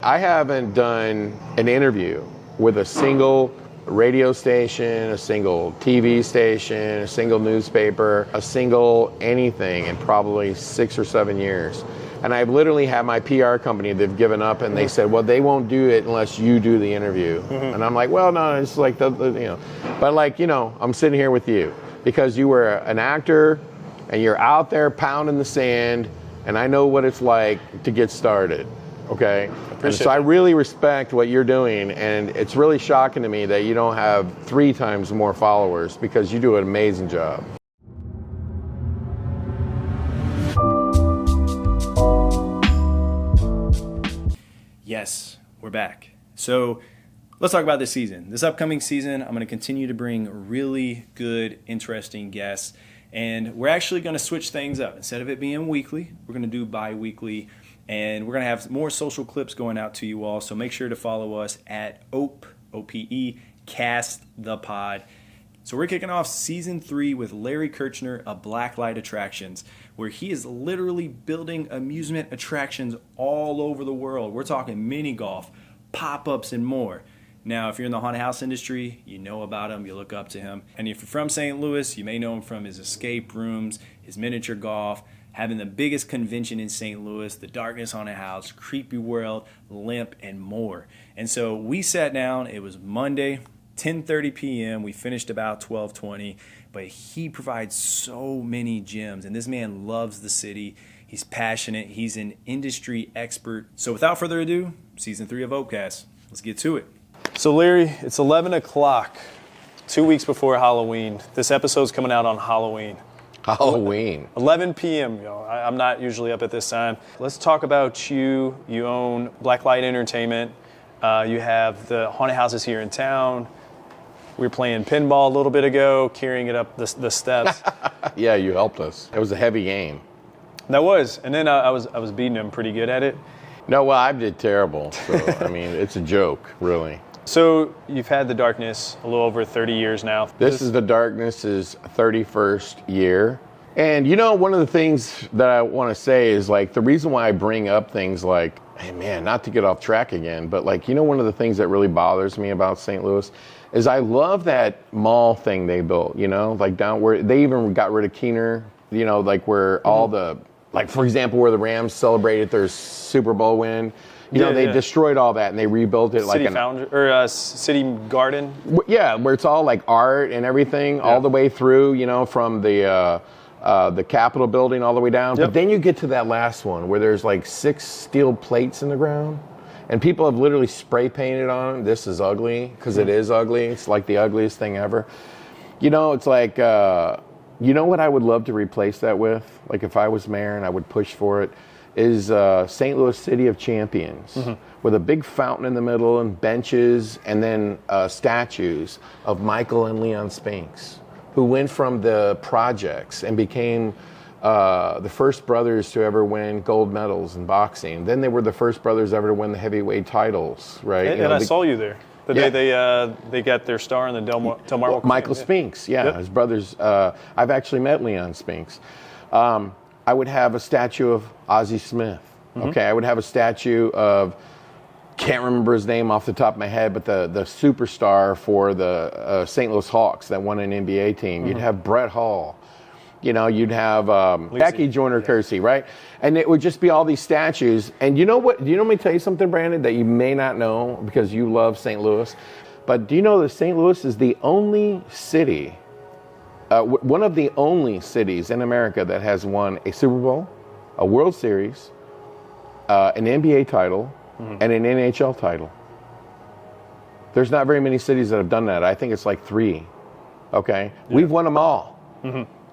I haven't done an interview with a single radio station, a single TV station, a single newspaper, a single anything in probably 6 or 7 years. And I've literally had my PR company, they've given up and they said, well, they won't do it unless you do the interview. And I'm like, well, no, it's like, but like, I'm sitting here with you because you were an actor and you're out there pounding the sand and I know what it's like to get started. Okay, and so I really respect what you're doing, and it's really shocking to me that you don't have 3 times more followers because you do an amazing job. Yes, we're back. So let's talk about this season. This upcoming season, I'm going to continue to bring really good, interesting guests, and we're actually going to switch things up. Instead of it being weekly, we're going to do bi-weekly. And we're going to have more social clips going out to you all. So make sure to follow us at Ope, O-P-E, Cast the Pod. So we're kicking off Season 3 with Larry Kirchner of Blacklight Attractions, where he is literally building amusement attractions all over the world. We're talking mini golf, pop-ups, and more. Now, if you're in the haunted house industry, you know about him, you look up to him. And if you're from St. Louis, you may know him from his escape rooms, his miniature golf, having the biggest convention in St. Louis, the Darkness Haunted House, Creepyworld, Lemp, and more. And so we sat down. It was Monday, 10:30 p.m. We finished about 12:20. But he provides so many gems, and this man loves the city. He's passionate. He's an industry expert. So without further ado, Season 3 of Ope Cast. Let's get to it. So Larry, it's 11 o'clock, 2 weeks before Halloween. This episode's coming out on Halloween. Halloween. 11 p.m. I'm not usually up at this time. Let's talk about you. You own Blacklight Entertainment. You have the haunted houses here in town. We were playing pinball a little bit ago, carrying it up the steps. Yeah, you helped us. It was a heavy game. That was. And then I was beating him pretty good at it. No, well, I did terrible. So, I mean, it's a joke, really. So you've had the Darkness a little over 30 years now. This is the Darkness's 31st year. And one of the things that I want to say is like the reason why I bring up things like, hey man, not to get off track again, but like, one of the things that really bothers me about St. Louis is I love that mall thing they built, like down where they even got rid of Kirchner, like where all the, like for example, where the Rams celebrated their Super Bowl win. They destroyed all that and they rebuilt it City Garden. Yeah, where it's all like art and everything all the way through, from the Capitol building all the way down. Yep. But then you get to that last one where there's like 6 steel plates in the ground and people have literally spray painted on them. This is ugly because it is ugly. It's like the ugliest thing ever. It's like, what I would love to replace that with? Like if I was mayor and I would push for it, is St. Louis City of Champions with a big fountain in the middle and benches and then statues of Michael and Leon Spinks, who went from the projects and became the first brothers to ever win gold medals in boxing. Then they were the first brothers ever to win the heavyweight titles, right? And I saw you there. The day they got their star in the Delmarva. Michael Spinks, his brothers. I've actually met Leon Spinks. I would have a statue of Ozzie Smith. Okay, I would have a statue of, can't remember his name off the top of my head, but the superstar for the St. Louis Hawks that won an NBA team. You'd have Brett Hall. You'd have Becky Joyner-Kersee, right? And it would just be all these statues. And you know what? Do you know me tell you something, Brandon, that you may not know because you love St. Louis? But do you know that St. Louis is the only city, one of the only cities in America that has won a Super Bowl, a World Series, an NBA title, and an NHL title. There's not very many cities that have done that. I think it's like 3. Okay? Yeah. We've won them all.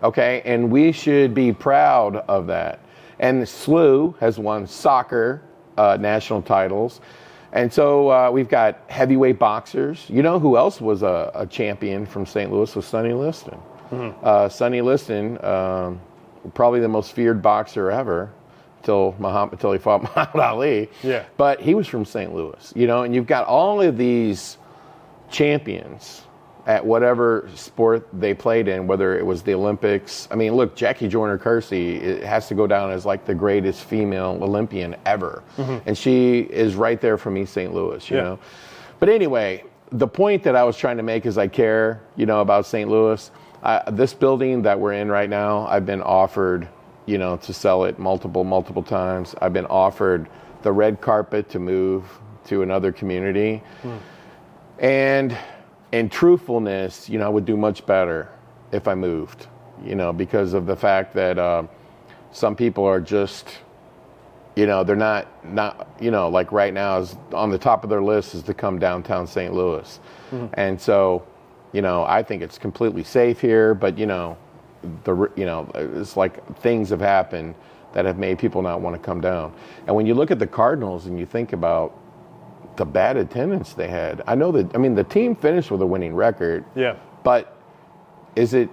Okay? And we should be proud of that. And SLU has won soccer national titles. And so we've got heavyweight boxers. You know who else was a champion from St. Louis was Sonny Liston. Sonny Liston, probably the most feared boxer ever until he fought Muhammad Ali. Yeah. But he was from St. Louis, and you've got all of these champions at whatever sport they played in, whether it was the Olympics. I mean, look, Jackie Joyner-Kersee, it has to go down as like the greatest female Olympian ever. And she is right there from East St. Louis, you know. But anyway, the point that I was trying to make is I care, you know, about St. Louis. This building that we're in right now, I've been offered, you know, to sell it multiple times. I've been offered the red carpet to move to another community. And in truthfulness, you know, I would do much better if I moved, you know, because of the fact that some people are just, you know, they're not, you know, like right now is on the top of their list is to come downtown St. Louis. And so, you know, I think it's completely safe here, but, you know, it's like things have happened that have made people not want to come down. And when you look at the Cardinals and you think about the bad attendance they had, I know that, I mean, the team finished with a winning record. Yeah. But is it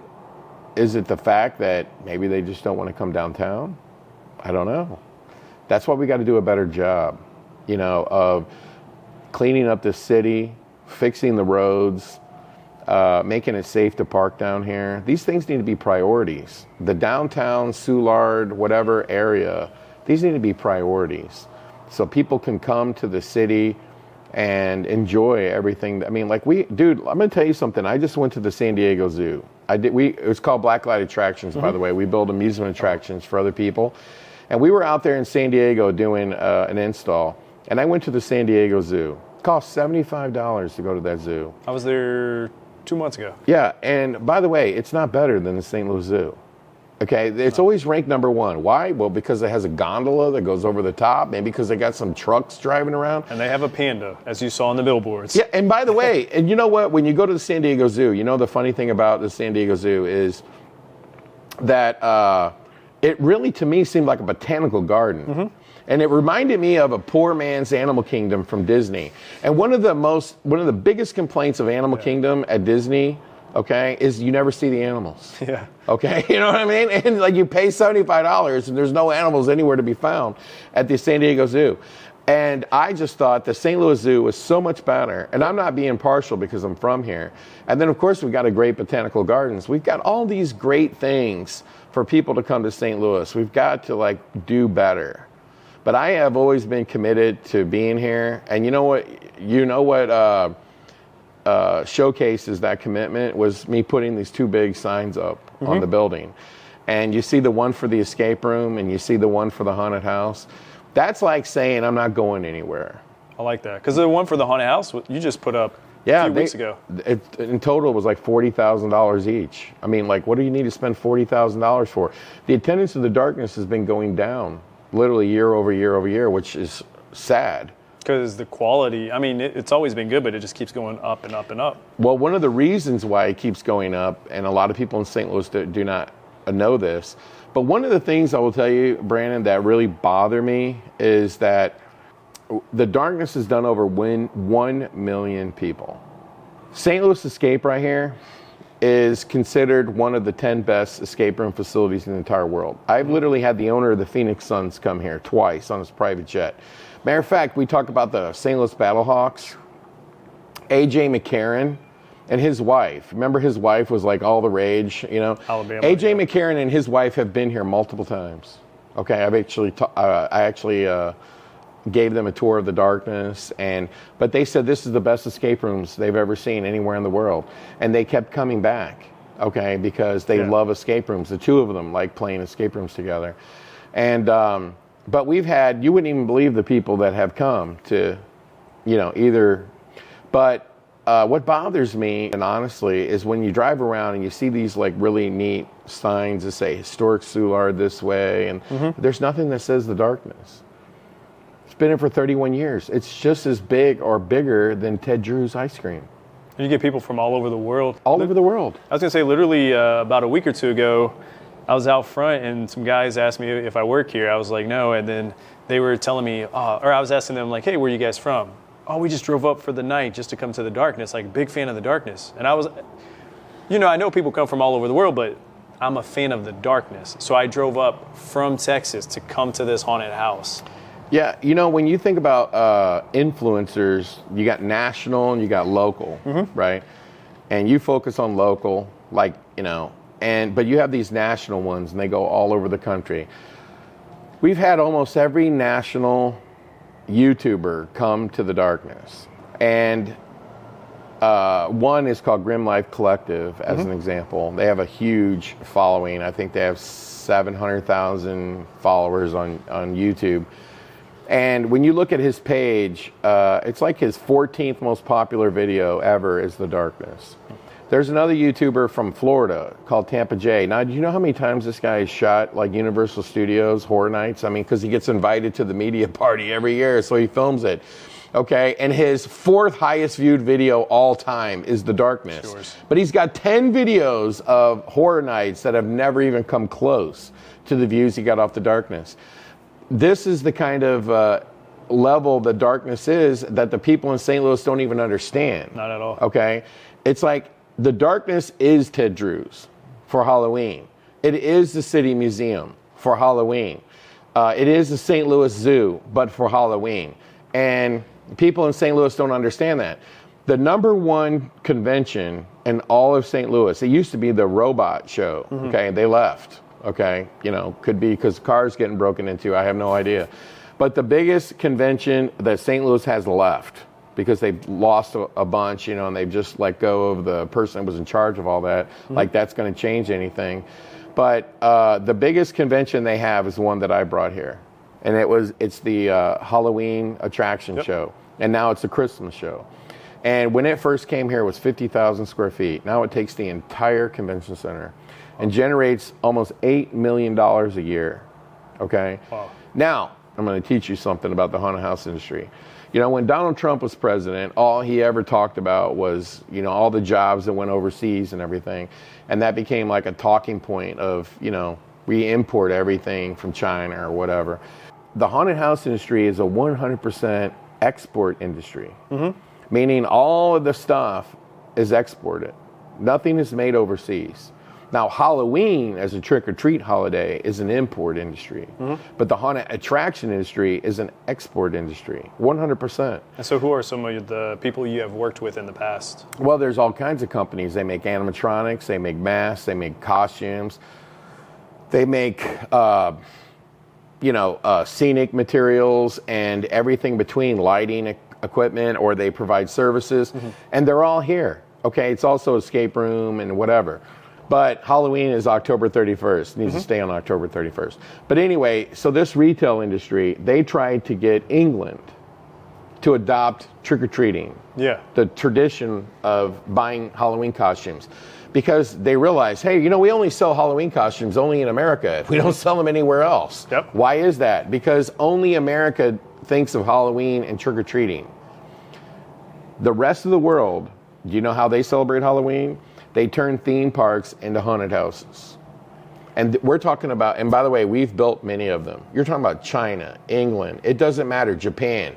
the fact that maybe they just don't want to come downtown? I don't know. That's why we got to do a better job, you know, of cleaning up the city, fixing the roads, making it safe to park down here. These things need to be priorities. The downtown, Soulard, whatever area, these need to be priorities. So people can come to the city and enjoy everything. I mean, like dude, I'm gonna tell you something. I just went to the San Diego Zoo. It was called Blacklight Attractions, by the way. We build amusement attractions for other people. And we were out there in San Diego doing an install. And I went to the San Diego Zoo. It cost $75 to go to that zoo. I was there 2 months ago. Yeah, and by the way, it's not better than the St. Louis Zoo. Okay, it's always ranked number one. Why? Well, because it has a gondola that goes over the top. Maybe because they got some trucks driving around. And they have a panda, as you saw on the billboards. Yeah, and by the way, and you know what? When you go to the San Diego Zoo, you know the funny thing about the San Diego Zoo is that it really, to me, seemed like a botanical garden. And it reminded me of a poor man's Animal Kingdom from Disney. And one of the biggest complaints of Animal Kingdom at Disney, okay, is you never see the animals. Yeah. Okay, you know what I mean? And like you pay $75 and there's no animals anywhere to be found at the San Diego Zoo. And I just thought the St. Louis Zoo was so much better. And I'm not being partial because I'm from here. And then, of course, we've got a great botanical gardens. We've got all these great things for people to come to St. Louis. We've got to like do better. But I have always been committed to being here. And you know what showcases that commitment was me putting these two big signs up on the building. And you see the one for the escape room and you see the one for the haunted house. That's like saying I'm not going anywhere. I like that. Because the one for the haunted house, you just put up a few weeks ago. In total, it was like $40,000 each. I mean, like, what do you need to spend $40,000 for? The attendance of the darkness has been going down literally year over year over year, which is sad. Because the quality, I mean, it's always been good, but it just keeps going up and up and up. Well, one of the reasons why it keeps going up, and a lot of people in St. Louis do not know this, but one of the things I will tell you, Brandon, that really bother me is that the darkness has done over 1 million people. St. Louis Escape right here is considered one of the 10 best escape room facilities in the entire world. I've literally had the owner of the Phoenix Suns come here twice on his private jet. Matter of fact, we talk about the St. Louis Battlehawks. A.J. McCarron and his wife. Remember his wife was like all the rage, you know? Alabama. A.J. McCarron and his wife have been here multiple times. Okay, I actually gave them a tour of the darkness, but they said this is the best escape rooms they've ever seen anywhere in the world. And they kept coming back, okay, because they love escape rooms. The two of them like playing escape rooms together. And but we've had, you wouldn't even believe the people that have come to, you know, either. But what bothers me, and honestly, is when you drive around and you see these like really neat signs that say historic Soulard this way, and there's nothing that says the darkness. It's been here for 31 years. It's just as big or bigger than Ted Drew's ice cream. You get people from all over the world. All over the world. I was going to say, literally about a week or two ago, I was out front and some guys asked me if I work here. I was like, no. And then they were telling me, or I was asking them like, hey, where are you guys from? Oh, we just drove up for the night just to come to the darkness. Like, big fan of the darkness. And I was, you know, I know people come from all over the world, but I'm a fan of the darkness. So I drove up from Texas to come to this haunted house. Yeah, you know, when you think about influencers, you got national and you got local, right? and you focus on local, like, but you have these national ones, and they go all over the country. We've had almost every national YouTuber come to the darkness, and one is called Grim Life Collective, as an example. They have a huge following. I think they have 700,000 followers on YouTube. And when you look at his page, it's like his 14th most popular video ever is The Darkness. There's another YouTuber from Florida called Tampa J. Now, do you know how many times this guy has shot like Universal Studios Horror Nights? I mean, because he gets invited to the media party every year, so he films it. Okay, and his 4th highest viewed video all time is The Darkness. Sure. But he's got 10 videos of Horror Nights that have never even come close to the views he got off The Darkness. This is the kind of level The Darkness is that the people in St. Louis don't even understand. Not at all. Okay, it's like The Darkness is Ted Drew's for Halloween. It is the City Museum for Halloween. It is the St. Louis Zoo, but for Halloween. And people in St. Louis don't understand that. The #1 convention in all of St. Louis, it used to be the robot show. Okay, they left. Okay, could be because cars getting broken into. I have no idea. But the biggest convention that St. Louis has left, because they've lost a bunch, and they've just let go of the person that was in charge of all that. Like that's going to change anything. But the biggest convention they have is the one that I brought here. And it's the Halloween attraction show. And now it's a Christmas show. And when it first came here, it was 50,000 square feet. Now it takes the entire convention center and generates almost $8 million a year. Okay? Wow. Now, I'm going to teach you something about the haunted house industry. When Donald Trump was president, all he ever talked about was, all the jobs that went overseas and everything. And that became like a talking point of, we import everything from China or whatever. The haunted house industry is a 100% export industry, meaning all of the stuff is exported. Nothing is made overseas. Now, Halloween as a trick-or-treat holiday is an import industry, but the haunted attraction industry is an export industry, 100%. And so who are some of the people you have worked with in the past? Well, there's all kinds of companies. They make animatronics, they make masks, they make costumes, they make scenic materials and everything between, lighting equipment, or they provide services, and they're all here. Okay, it's also escape room and whatever. But Halloween is October 31st. It needs to stay on October 31st. But anyway, so this retail industry, they tried to get England to adopt trick-or-treating. Yeah. The tradition of buying Halloween costumes. Because they realized, hey, we only sell Halloween costumes only in America. We don't sell them anywhere else. Yep. Why is that? Because only America thinks of Halloween and trick-or-treating. The rest of the world, do you know how they celebrate Halloween? They turn theme parks into haunted houses. And we're talking about, and by the way, we've built many of them. You're talking about China, England, it doesn't matter, Japan.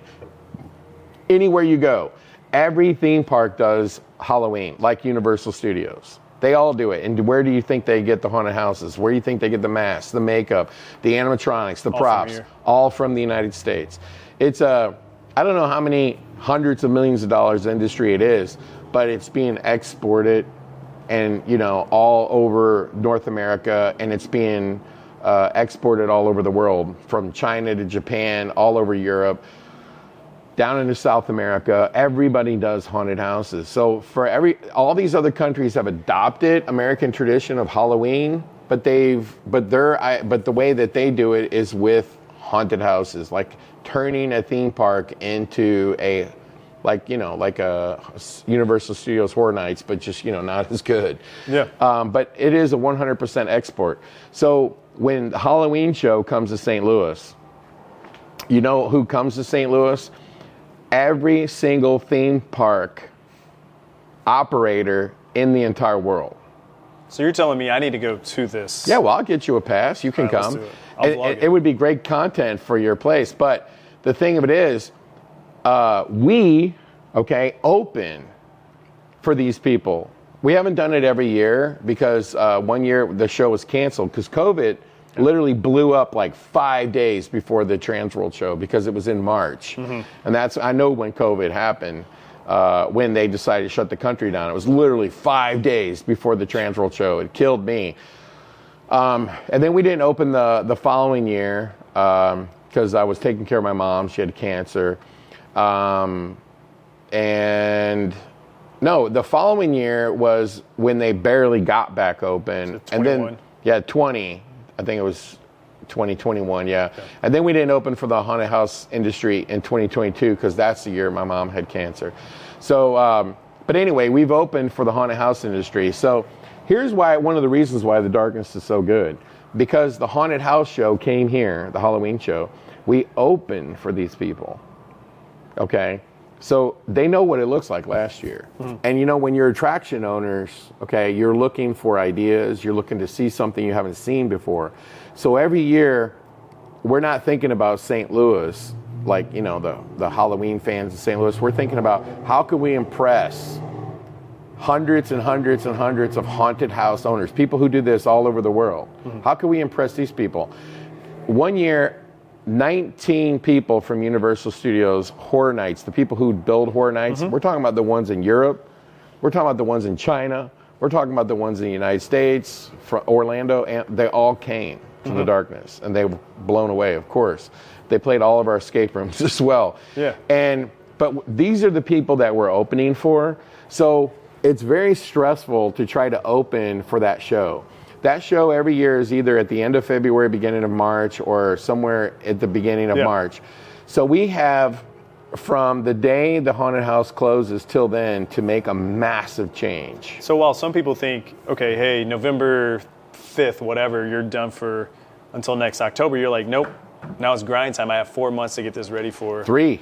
Anywhere you go, every theme park does Halloween, like Universal Studios. They all do it. And where do you think they get the haunted houses? Where do you think they get the masks, the makeup, the animatronics, the props? All from the United States. It's I don't know how many hundreds of millions of dollars industry it is, but it's being exported and all over North America, and it's being exported all over the world, from China to Japan, all over Europe, down into South America. Everybody does haunted houses. So all these other countries have adopted American tradition of Halloween, but the way that they do it is with haunted houses, like turning a theme park into a like a Universal Studios Horror Nights, but just, not as good. Yeah. But it is a 100% export. So when the Halloween show comes to St. Louis, you know who comes to St. Louis? Every single theme park operator in the entire world. So you're telling me I need to go to this? Yeah, well, I'll get you a pass. You can come. Let's do it. I'll vlog it. It would be great content for your place. But the thing of it is, we open for these people. We haven't done it every year because one year the show was canceled because COVID literally blew up like 5 days before the Trans World show because it was in March. And I know when COVID happened. when they decided to shut the country down. It was literally 5 days before the Transworld show. It killed me. And then we didn't open the following year because I was taking care of my mom. She had cancer. And no, the following year was when they barely got back open. So and then, 20. I think it was 2021, yeah. Okay. And then we didn't open for the haunted house industry in 2022 because that's the year my mom had cancer. So, but anyway, we've opened for the haunted house industry. So here's why, one of the reasons why The Darkness is so good. Because the haunted house show came here, the Halloween show, we opened for these people, okay? So they know what it looks like last year. Mm-hmm. And you know, when you're attraction owners, okay, you're looking for ideas, you're looking to see something you haven't seen before. So every year, we're not thinking about St. Louis, like, you know, the Halloween fans of St. Louis. We're thinking about how can we impress hundreds and hundreds and hundreds of haunted house owners, people who do this all over the world. Mm-hmm. How can we impress these people? One year, 19 people from Universal Studios Horror Nights, the people who build Horror Nights, we're talking about the ones in Europe, we're talking about the ones in China, we're talking about the ones in the United States, from Orlando, and they all came to The Darkness, and they were blown away, of course. They played all of our escape rooms as well. Yeah. But these are the people that we're opening for, so it's very stressful to try to open for that show. That show every year is either at the end of February, beginning of March, or somewhere at the beginning of March. So we have, from the day the haunted house closes till then, to make a massive change. So while some people think, okay, hey, November 5th, whatever, you're done for until next October, you're like, nope, now it's grind time. I have 4 months to get this ready for. 3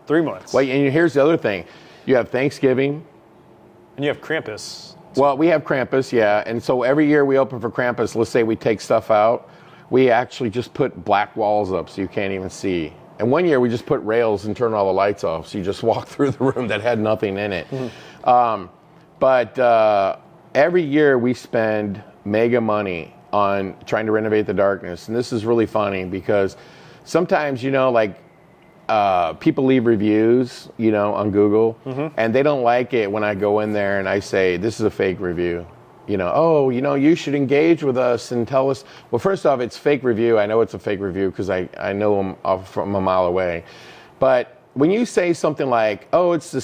months. Well, and here's the other thing. You have Thanksgiving. And you have Krampus. Well, we have Krampus, yeah. And so every year we open for Krampus, let's say we take stuff out, we actually just put black walls up so you can't even see. And one year we just put rails and turned all the lights off so you just walk through the room that had nothing in it. But every year we spend mega money on trying to renovate The Darkness. And this is really funny because sometimes, you know, like, people leave reviews, you know, on Google, and they don't like it when I go in there and I say, this is a fake review. You know, oh, you know, you should engage with us and tell us. Well, first off, it's fake review. I know it's a fake review because I know them from a mile away. But when you say something like, oh, it's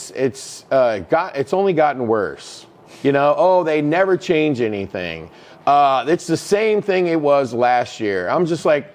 only gotten worse. You know, oh, they never change anything. It's the same thing it was last year. I'm just like,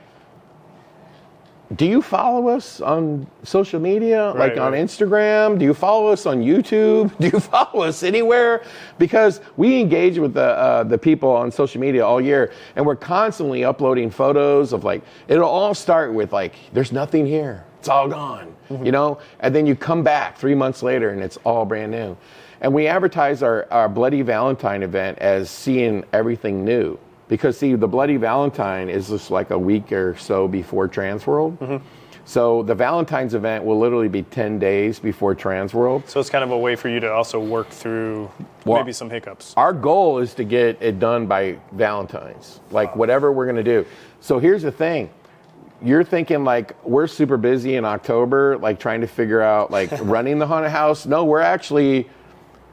do you follow us on social media, like on Instagram? Do you follow us on YouTube? Do you follow us anywhere? Because we engage with the people on social media all year, and we're constantly uploading photos of, like, it'll all start with, like, there's nothing here. It's all gone, you know? And then you come back 3 months later, and it's all brand new. And we advertise our Bloody Valentine event as seeing everything new. Because, see, the Bloody Valentine is just like a week or so before Transworld. So the Valentine's event will literally be 10 days before Transworld. So it's kind of a way for you to also work through maybe some hiccups. Our goal is to get it done by Valentine's, like whatever we're going to do. So here's the thing. You're thinking, like, we're super busy in October, like trying to figure out, like, running the haunted house. No, we're actually,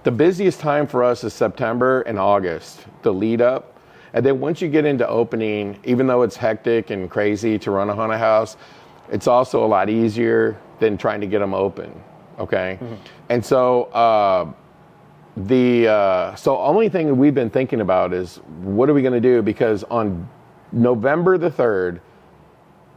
the busiest time for us is September and August, the lead up. And then once you get into opening, even though it's hectic and crazy to run a haunted house, it's also a lot easier than trying to get them open, okay? And so so only thing we've been thinking about is what are we going to do? Because on November the 3rd,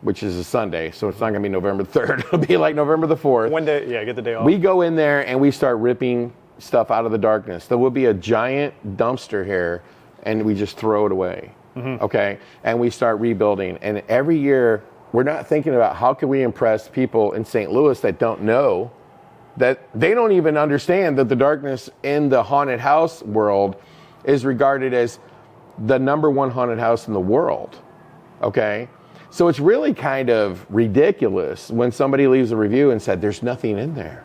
which is a Sunday, so it's not going to be November 3rd. It'll be like November the 4th. One day, get the day off. We go in there and we start ripping stuff out of The Darkness. There will be a giant dumpster here, and we just throw it away, okay? And we start rebuilding. And every year, we're not thinking about how can we impress people in St. Louis that don't know, that they don't even understand that The Darkness in the haunted house world is regarded as the #1 haunted house in the world, okay? So it's really kind of ridiculous when somebody leaves a review and said, there's nothing in there.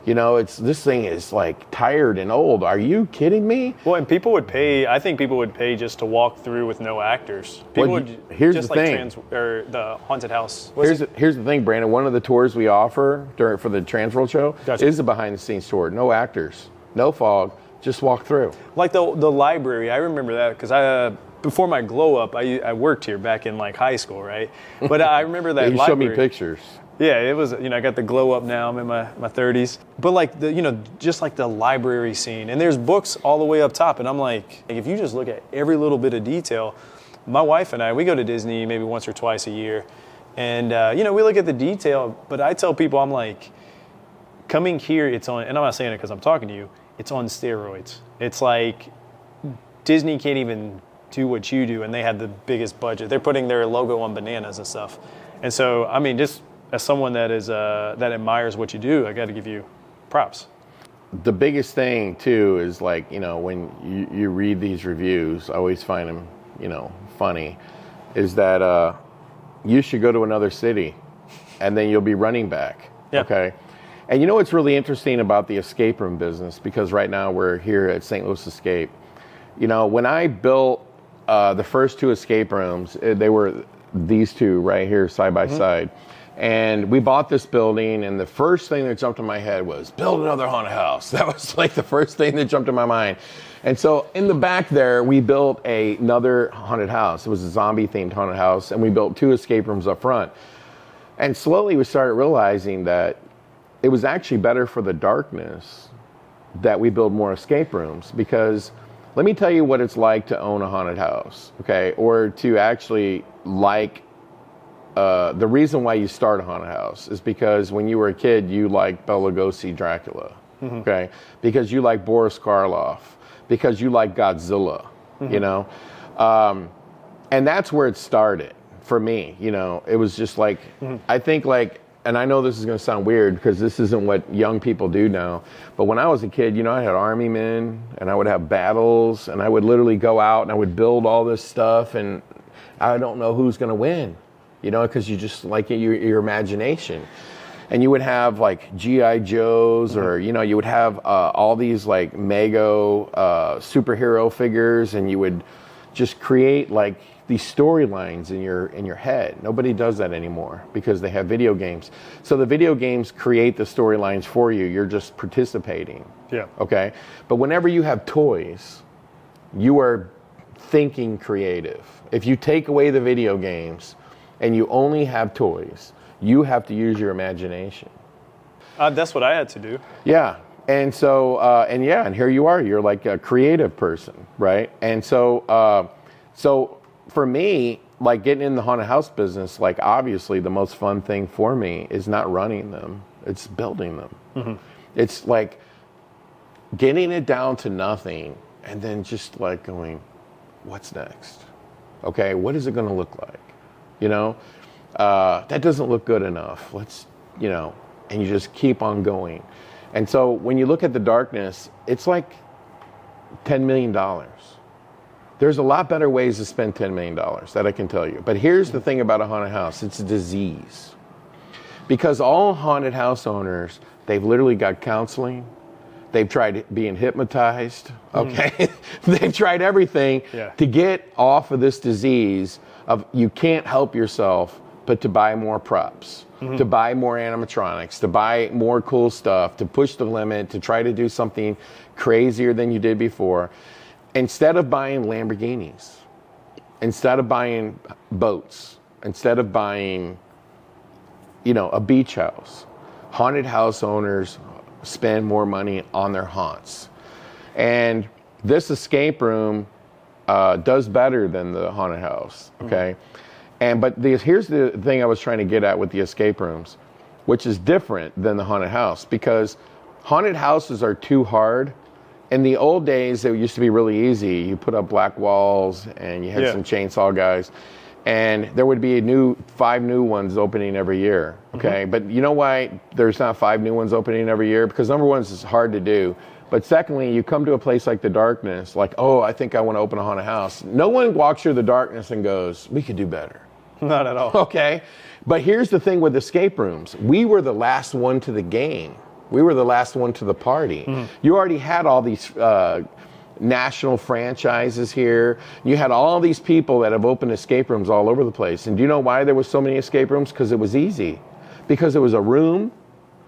This thing is like tired and old. Are you kidding me? Well, and people would pay. I think people would pay just to walk through with no actors. People would. Here's just the like thing. Or the haunted house. Here's the thing, Brandon. One of the tours we offer for the Transworld show Gotcha. is a behind-the-scenes tour. No actors, no fog, just walk through. Like the library. I remember that because before my glow up, I worked here back in like high school, right? But I remember that You library. showed me pictures. Yeah, it was, I got the glow up now. I'm in my 30s. But like just like the library scene. And there's books all the way up top. And I'm like, if you just look at every little bit of detail, my wife and I, we go to Disney maybe once or twice a year. And, we look at the detail. But I tell people, I'm like, coming here, it's on, and I'm not saying it because I'm talking to you, it's on steroids. It's like Disney can't even do what you do. And they have the biggest budget. They're putting their logo on bananas and stuff. And so, I mean, just as someone that is that admires what you do, I got to give you props. The biggest thing too is like, when you read these reviews, I always find them, funny, is that you should go to another city and then you'll be running back. Yeah. Okay. And what's really interesting about the escape room business, because right now we're here at St. Louis Escape. When I built the first 2 escape rooms, they were these 2 right here side by side. And we bought this building, and the first thing that jumped in my head was build another haunted house. That was like the first thing that jumped in my mind. And so in the back there, we built another haunted house. It was a zombie-themed haunted house, and we built 2 escape rooms up front. And slowly we started realizing that it was actually better for the darkness that we build more escape rooms, because let me tell you what it's like to own a haunted house, okay? Or to actually the reason why you start a haunted house is because when you were a kid, you liked Bela Lugosi Dracula, okay? Because you like Boris Karloff, because you like Godzilla, and that's where it started for me. It was just like, I think like, and I know this is going to sound weird because this isn't what young people do now, but when I was a kid, I had army men and I would have battles and I would literally go out and I would build all this stuff and I don't know who's going to win. Because you just like your imagination. And you would have like G.I. Joes or, you would have all these like Mego superhero figures, and you would just create like these storylines in your head. Nobody does that anymore because they have video games. So the video games create the storylines for you. You're just participating. Yeah. Okay? But whenever you have toys, you are thinking creative. If you take away the video games, and you only have toys, you have to use your imagination. That's what I had to do. Yeah. And so, and here you are. You're like a creative person, right? And so, so for me, like getting in the haunted house business, like obviously the most fun thing for me is not running them. It's building them. It's like getting it down to nothing and then just like going, what's next? Okay, what is it going to look like? That doesn't look good enough. Let's, and you just keep on going. And so when you look at the darkness, it's like $10 million. There's a lot better ways to spend $10 million, that I can tell you. But here's the thing about a haunted house. It's a disease. Because all haunted house owners, they've literally got counseling. They've tried being hypnotized, okay? They've tried everything to get off of this disease of you can't help yourself but to buy more props, to buy more animatronics, to buy more cool stuff, to push the limit, to try to do something crazier than you did before. Instead of buying Lamborghinis, instead of buying boats, instead of buying, a beach house, haunted house owners spend more money on their haunts. And this escape room does better than the haunted house, okay? But here's the thing I was trying to get at with the escape rooms, which is different than the haunted house, because haunted houses are too hard. In the old days, it used to be really easy. You put up black walls and you had some chainsaw guys, and there would be 5 new ones opening every year, okay? But you know why there's not 5 new ones opening every year? Because number one, it's hard to do. But secondly, you come to a place like the darkness, like, oh, I think I want to open a haunted house. No one walks through the darkness and goes, we could do better. Not at all. Okay? But here's the thing with escape rooms. We were the last one to the game. We were the last one to the party. You already had all these national franchises here. You had all these people that have opened escape rooms all over the place. And do you know why there was so many escape rooms? Because it was easy. Because it was a room,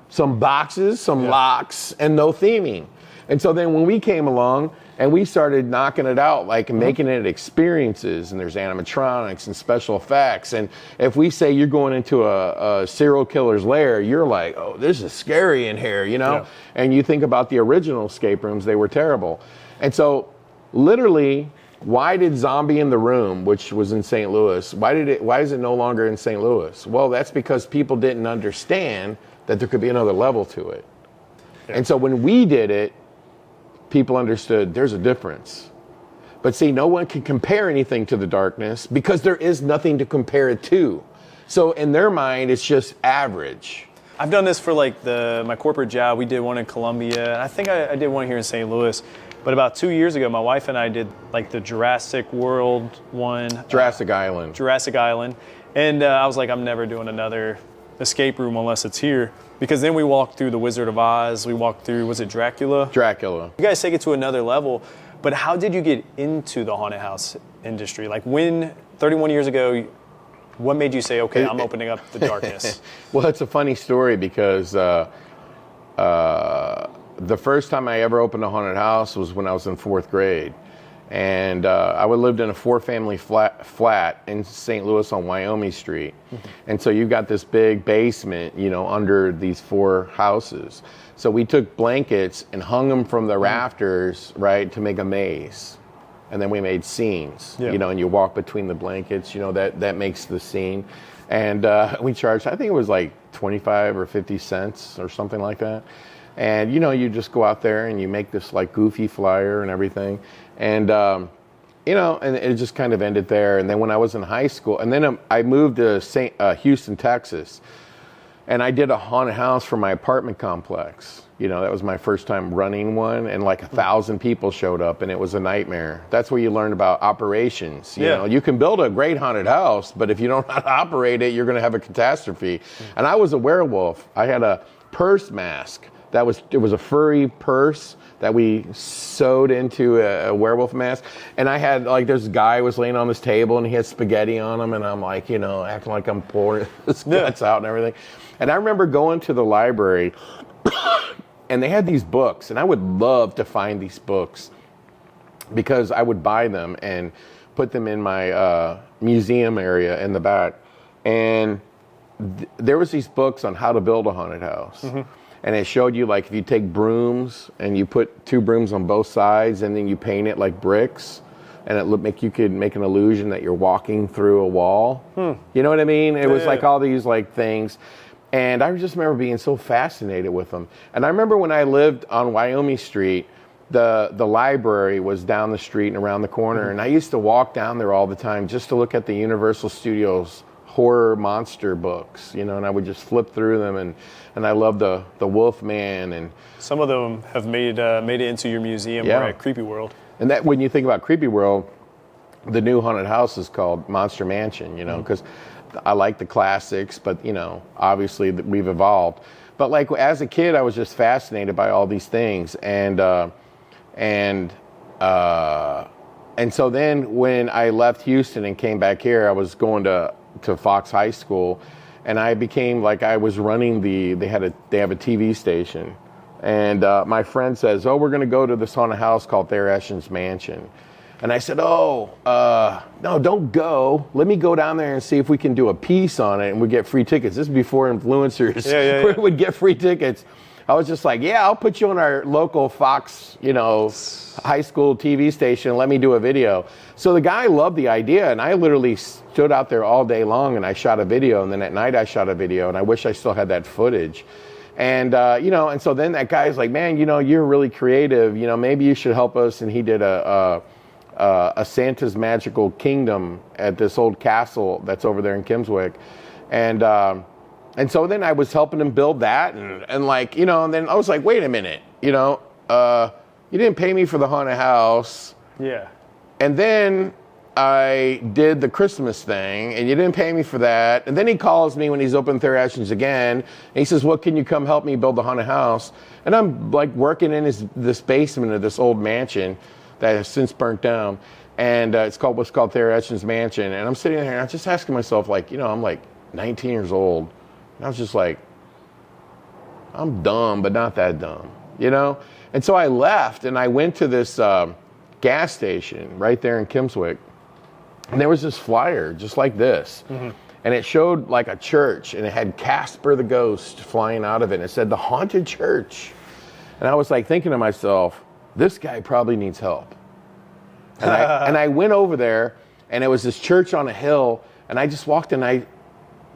some boxes, some locks, and no theming. And so then when we came along and we started knocking it out, like making it experiences, and there's animatronics and special effects. And if we say you're going into a serial killer's lair, you're like, oh, this is scary in here, you know? And you think about the original escape rooms, they were terrible. And so literally, why did Zombie in the Room, which was in St. Louis, why is it no longer in St. Louis? Well, that's because people didn't understand that there could be another level to it. And so when we did it, people understood there's a difference. But see, no one can compare anything to the darkness because there is nothing to compare it to. So in their mind, it's just average. I've done this for like my corporate job. We did one in Columbia, and I think I did one here in St. Louis. But about 2 years ago, my wife and I did like the Jurassic World one. Jurassic Island. And I was like, I'm never doing another escape room unless it's here. Because then we walked through the Wizard of Oz. We walked through, was it Dracula? Dracula. You guys take it to another level. But how did you get into the haunted house industry? Like when, 31 years ago, what made you say, okay, I'm opening up the darkness? Well, it's a funny story because the first time I ever opened a haunted house was when I was in 4th grade. And I lived in a 4-family flat in St. Louis on Wyoming Street. And so you've got this big basement, you know, under these 4 houses. So we took blankets and hung them from the rafters, right, to make a maze. And then we made scenes, you know, and you walk between the blankets, you know, that makes the scene. And we charged, I think it was like 25 or 50 cents or something like that. And, you know, you just go out there and you make this like goofy flyer and everything. And, you know, and it just kind of ended there. And then when I was in high school, and then I moved to Houston, Texas, and I did a haunted house for my apartment complex. You know, that was my first time running one, and like 1,000 people showed up, and it was a nightmare. That's where you learn about operations. You know, you can build a great haunted house, but if you don't know how to operate it, you're going to have a catastrophe. And I was a werewolf. I had a purse mask. It was a furry purse that we sewed into a werewolf mask. And I had, like, this guy was laying on this table and he had spaghetti on him, and I'm like, you know, acting like I'm pouring his guts out and everything. And I remember going to the library and they had these books, and I would love to find these books because I would buy them and put them in my museum area in the back. And there was these books on how to build a haunted house. And it showed you, like, if you take brooms and you put 2 brooms on both sides and then you paint it like bricks, and you could make an illusion that you're walking through a wall. You know what I mean? It was like all these like things. And I just remember being so fascinated with them. And I remember when I lived on Wyoming Street, the library was down the street and around the corner. And I used to walk down there all the time just to look at the Universal Studios horror monster books, you know, and I would just flip through them, and I loved the Wolfman, and some of them have made it into your museum or at Creepyworld. And that, when you think about Creepyworld, the new haunted house is called Monster Mansion, you know, because I like the classics, but, you know, obviously we've evolved. But like as a kid, I was just fascinated by all these things, and so then when I left Houston and came back here, I was going to Fox High School, and I became like, I was running they have a TV station, and my friend says, oh, we're going to go to this haunted house called Thayer Eshen's Mansion. And I said, no, don't go. Let me go down there and see if we can do a piece on it and we get free tickets. This is before influencers would get free tickets. I was just like, yeah, I'll put you on our local Fox, you know, high school TV station. Let me do a video. So the guy loved the idea, and I literally stood out there all day long and I shot a video, and then at night I shot a video, and I wish I still had that footage. And, you know, and so then that guy's like, man, you know, you're really creative. You know, maybe you should help us. And he did a Santa's Magical Kingdom at this old castle that's over there in Kimmswick. And so then I was helping him build that, and like, you know, and then I was like, wait a minute, you know, you didn't pay me for the haunted house. Yeah. And then I did the Christmas thing, and you didn't pay me for that. And then he calls me when he's open Attractions again, and he says, well, can you come help me build the haunted house? And I'm like working in this basement of this old mansion that has since burnt down. And it's called what's called Attractions Mansion. And I'm sitting there, and I'm just asking myself, like, I'm like 19 years old. And I was just like, I'm dumb, but not that dumb, And so I left, and I went to this gas station right there in Kimswick. And there was this flyer just like this. Mm-hmm. And it showed like a church, and it had Casper the Ghost flying out of it. And it said the Haunted Church. And I was like thinking to myself, this guy probably needs help. And I went over there, and it was this church on a hill. And I just walked in. I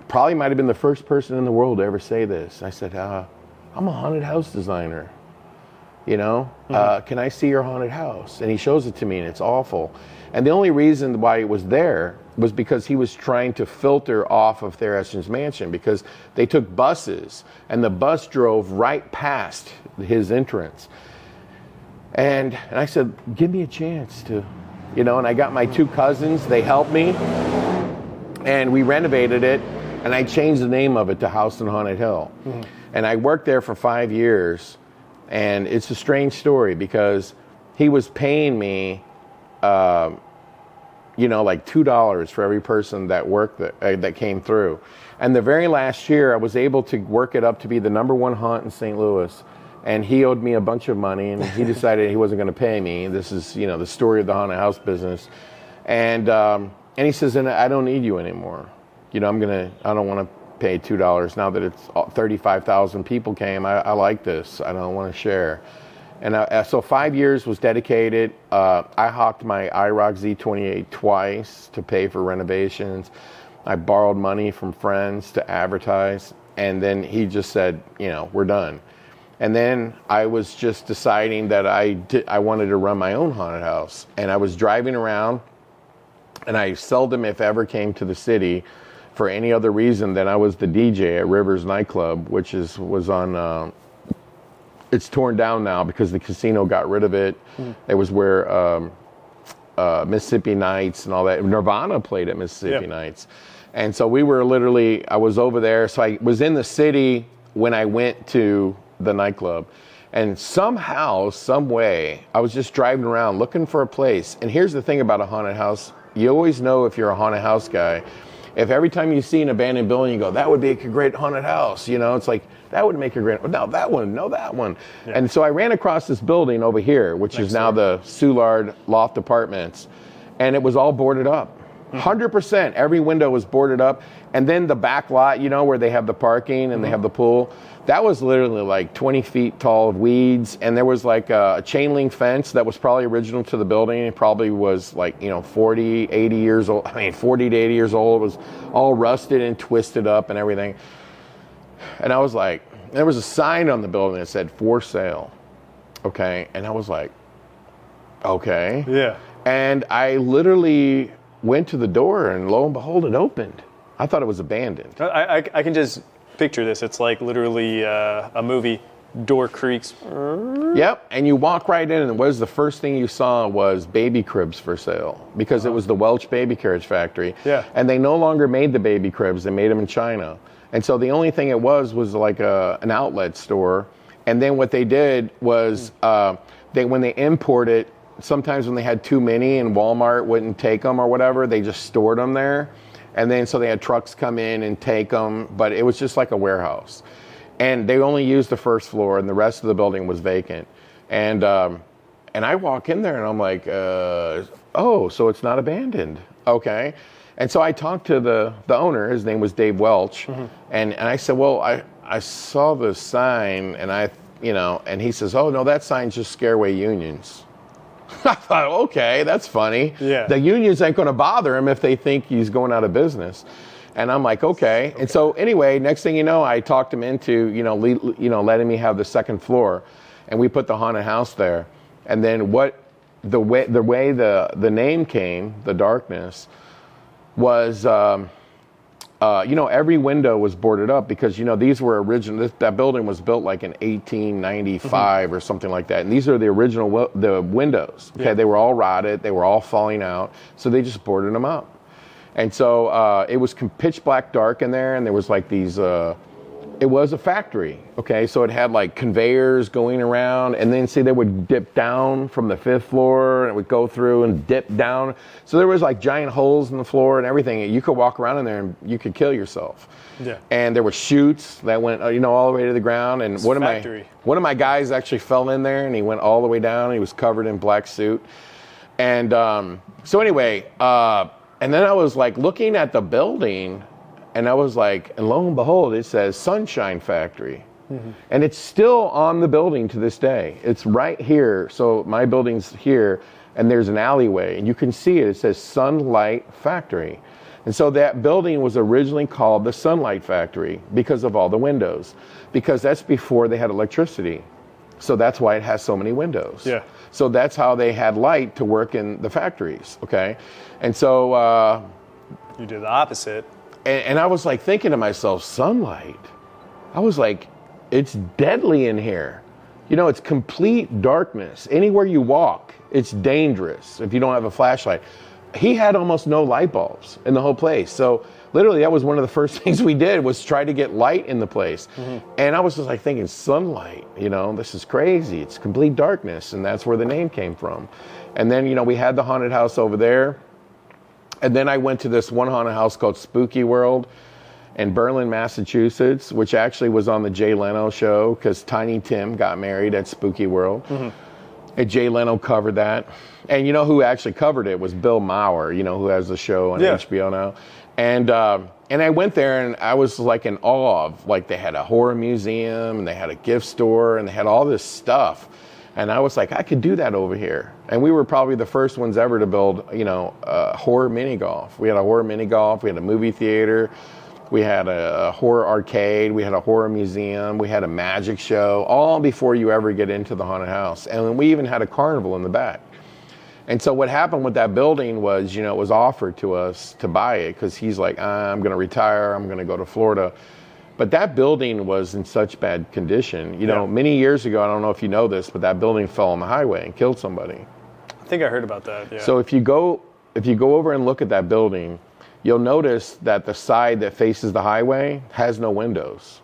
probably might have been the first person in the world to ever say this. I said, I'm a haunted house designer. Mm-hmm. Can I see your haunted house? And he shows it to me, and it's awful. And the only reason why it was there was because he was trying to filter off of Attractions Mansion, because they took buses, and the bus drove right past his entrance. And I said, give me a chance to, and I got my 2 cousins. They helped me, and we renovated it, and I changed the name of it to House on Haunted Hill. Mm-hmm. And I worked there for 5 years. And it's a strange story because he was paying me, like $2 for every person that worked that came through. And the very last year, I was able to work it up to be the #1 haunt in St. Louis. And he owed me a bunch of money, and he decided he wasn't going to pay me. This is, the story of the haunted house business. And he says, and I don't need you anymore. I don't want to pay $2 now that it's 35,000 people came. I like this. I don't want to share. And so 5 years was dedicated. I hawked my IROC Z28 twice to pay for renovations. I borrowed money from friends to advertise. And then he just said, we're done. And then I was just deciding that I wanted to run my own haunted house. And I was driving around, and I seldom, if ever, came to the city for any other reason than I was the DJ at Rivers nightclub, which was on, it's torn down now because the casino got rid of it. Mm. It was where Mississippi Nights and all that. Nirvana played at Mississippi Nights. And so I was over there. So I was in the city when I went to the nightclub. And somehow, some way, I was just driving around looking for a place. And here's the thing about a haunted house. You always know if you're a haunted house guy. If every time you see an abandoned building, you go, that would be a great haunted house, it's like, that would make a great, no, that one. Yeah. And so I ran across this building over here, which is now the Soulard Loft Apartments, and it was all boarded up. 100%, every window was boarded up. And then the back lot, where they have the parking and they have the pool, that was literally like 20 feet tall of weeds. And there was like a chain link fence that was probably original to the building. It probably was like, 40, 80 years old. 40 to 80 years old. It was all rusted and twisted up and everything. And I was like, there was a sign on the building that said for sale. Okay. And I was like, okay. Yeah. And I literally went to the door, and lo and behold, it opened. I thought it was abandoned. I can just picture this. It's like literally a movie. Door creaks. Yep, and you walk right in, and what was the first thing you saw was baby cribs for sale, because it was the Welch baby carriage factory. Yeah. And they no longer made the baby cribs. They made them in China. And so the only thing it was like an outlet store. And then what they did was when they imported, sometimes when they had too many and Walmart wouldn't take them or whatever, they just stored them there. And then so they had trucks come in and take them, but it was just like a warehouse. And they only used the first floor, and the rest of the building was vacant. And I walk in there, and I'm like, oh, so it's not abandoned. Okay. And so I talked to the owner. His name was Dave Welch. Mm-hmm. And I said, well, I saw the sign, and and he says, oh, no, that sign's just scare away unions. I thought, okay, that's funny. Yeah. The unions ain't going to bother him if they think he's going out of business. And I'm like, okay. And so anyway, next thing you know, I talked him into, letting me have the second floor, and we put the haunted house there. And then the way the name came, the darkness, was every window was boarded up because, these were original. That building was built like in 1895 or something like that. And these are the original the windows. Okay, they were all rotted. They were all falling out. So they just boarded them up. And so it was pitch black dark in there, and there was like these. It was a factory. Okay, so it had like conveyors going around, and then they would dip down from the 5th floor, and it would go through and dip down. So there was like giant holes in the floor and everything. You could walk around in there and you could kill yourself. Yeah. And there were chutes that went, all the way to the ground. And one of my guys actually fell in there, and he went all the way down. He was covered in black suit. And so anyway, and then I was like looking at the building. And I was like, and lo and behold, it says Sunshine Factory. Mm-hmm. And it's still on the building to this day. It's right here. So my building's here, and there's an alleyway, and you can see it. It says Sunlight Factory. And so that building was originally called the Sunlight Factory because of all the windows, because that's before they had electricity. So that's why it has so many windows. Yeah. So that's how they had light to work in the factories, okay? And so... you did the opposite. And I was like thinking to myself, sunlight. I was like, it's deadly in here. It's complete darkness. Anywhere you walk, it's dangerous if you don't have a flashlight. He had almost no light bulbs in the whole place. So literally that was one of the first things we did was try to get light in the place. Mm-hmm. And I was just like thinking, sunlight, this is crazy. It's complete darkness. And that's where the name came from. And then, we had the haunted house over there. And then I went to this one haunted house called Spooky World in Berlin, Massachusetts, which actually was on the Jay Leno show because Tiny Tim got married at Spooky World. Mm-hmm. And Jay Leno covered that. And who actually covered it was Bill Maher, who has the show on HBO now. And I went there and I was like in awe of, like, they had a horror museum and they had a gift store and they had all this stuff. And I was like, I could do that over here. And we were probably the first ones ever to build, horror mini golf. We had a horror mini golf. We had a movie theater. We had a horror arcade. We had a horror museum. We had a magic show, all before you ever get into the haunted house. And we even had a carnival in the back. And so what happened with that building was, it was offered to us to buy it because he's like, I'm going to retire. I'm going to go to Florida. But that building was in such bad condition. Many years ago, I don't know if you know this, but that building fell on the highway and killed somebody. I think I heard about that, yeah. So if you go over and look at that building, you'll notice that the side that faces the highway has no windows.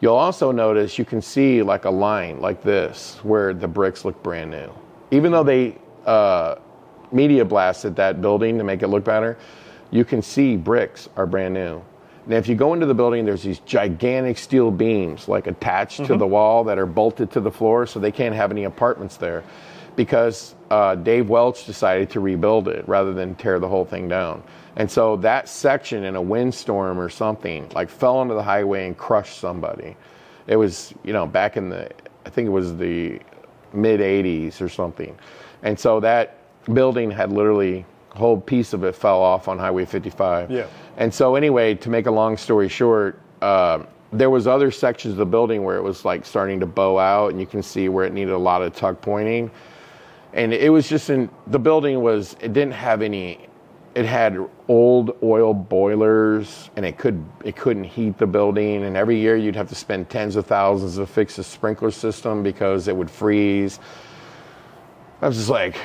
You'll also notice you can see like a line like this where the bricks look brand new. Even though they media blasted that building to make it look better, you can see bricks are brand new. Now, if you go into the building, there's these gigantic steel beams like attached to the wall that are bolted to the floor, so they can't have any apartments there because Dave Welch decided to rebuild it rather than tear the whole thing down. And so that section in a windstorm or something like fell onto the highway and crushed somebody. It was, back in I think it was the mid 80s or something. And so that building had literally, a whole piece of it fell off on Highway 55. Yeah. And so anyway, to make a long story short, there was other sections of the building where it was like starting to bow out, and you can see where it needed a lot of tuck pointing. And it was just the building it didn't have any, it had old oil boilers, and it couldn't heat the building. And every year you'd have to spend tens of thousands to fix the sprinkler system because it would freeze. I was just like,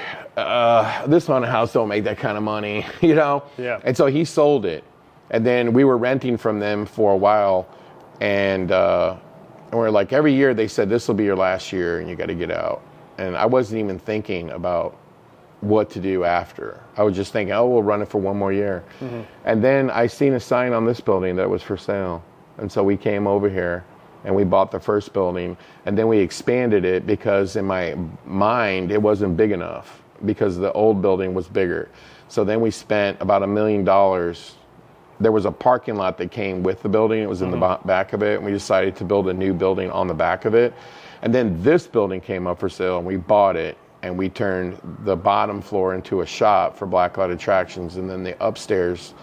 this haunted house don't make that kind of money, Yeah. And so he sold it. And then we were renting from them for a while. And we're like, every year they said, this will be your last year and you got to get out. And I wasn't even thinking about what to do after. I was just thinking, we'll run it for one more year. Mm-hmm. And then I seen a sign on this building that was for sale. And so we came over here and we bought the first building. And then we expanded it because in my mind, it wasn't big enough because the old building was bigger. So then we spent about $1 million. There was a parking lot that came with the building. It was in the back of it. And we decided to build a new building on the back of it. And then this building came up for sale and we bought it. And we turned the bottom floor into a shop for Blacklight Attractions. And then the upstairs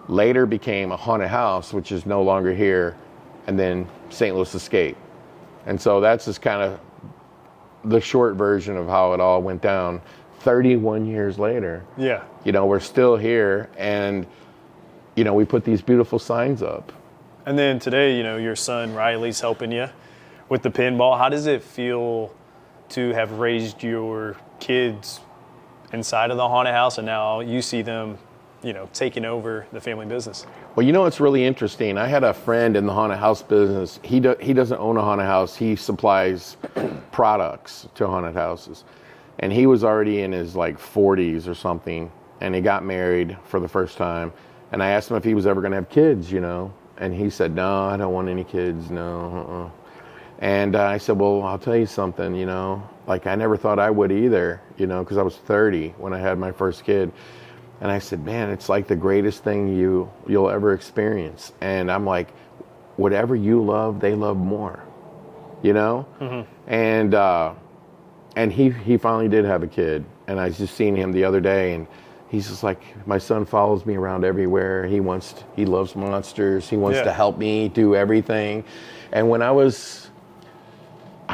later became a haunted house, which is no longer here. And then St. Louis Escape. And so that's just kind of the short version of how it all went down. 31 years later. Yeah. We're still here. And we put these beautiful signs up. And then today, your son Riley's helping you with the pinball. How does it feel to have raised your kids inside of the haunted house, and now you see them, taking over the family business? Well, it's really interesting. I had a friend in the haunted house business. He doesn't own a haunted house. He supplies products to haunted houses. And he was already in his 40s or something, and he got married for the first time. And I asked him if he was ever going to have kids, and he said, no, I don't want any kids, no. And I said, well, I'll tell you something, I never thought I would either, because I was 30 when I had my first kid. And I said, man, it's like the greatest thing you'll ever experience. And I'm like, whatever you love, they love more, And he finally did have a kid. And I was just seeing him the other day, and he's just like, my son follows me around everywhere. He loves monsters. He wants to help me do everything. And when I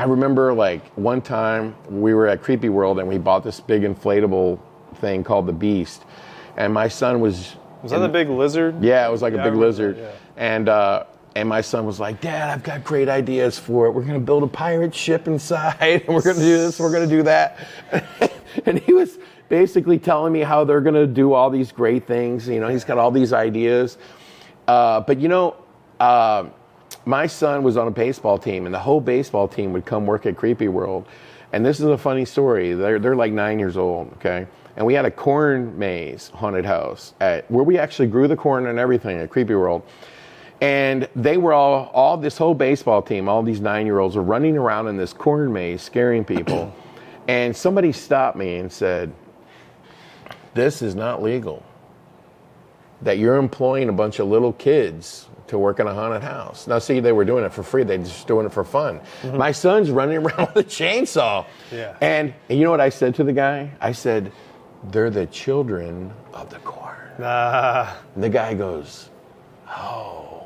remember one time we were at Creepyworld and we bought this big inflatable thing called the Beast. And my son was that the big lizard? Yeah, it was like a big lizard. That, yeah. And my son was like, Dad, I've got great ideas for it. We're going to build a pirate ship inside, and we're going to do this, we're going to do that. And he was basically telling me how they're going to do all these great things. He's got all these ideas. But my son was on a baseball team, and the whole baseball team would come work at Creepyworld. And this is a funny story. They're 9 years old, okay? And we had a corn maze haunted house where we actually grew the corn and everything at Creepyworld. And they were all this whole baseball team, all these 9-year-olds were running around in this corn maze scaring people. And somebody stopped me and said, this is not legal. That you're employing a bunch of little kids to work in a haunted house. Now, see, they were doing it for free. They're just doing it for fun. Mm-hmm. My son's running around with a chainsaw. Yeah. And you know what I said to the guy? I said, they're the children of the corn. And the guy goes, oh.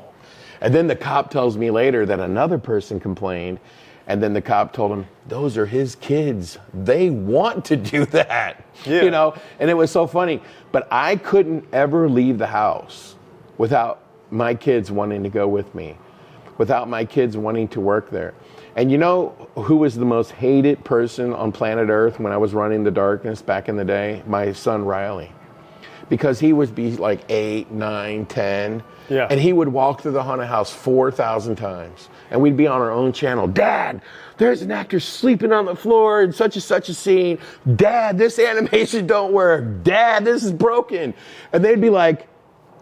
And then the cop tells me later that another person complained, and then the cop told him, those are his kids. They want to do that. Yeah. And it was so funny. But I couldn't ever leave the house without my kids wanting to go with me, without my kids wanting to work there. And you know who was the most hated person on planet Earth when I was running the darkness back in the day? My son Riley. Because he would be 8, 9, 10. Yeah. And he would walk through the haunted house 4,000 times. And we'd be on our own channel. Dad, there's an actor sleeping on the floor in such and such a scene. Dad, this animation don't work. Dad, this is broken. And they'd be like,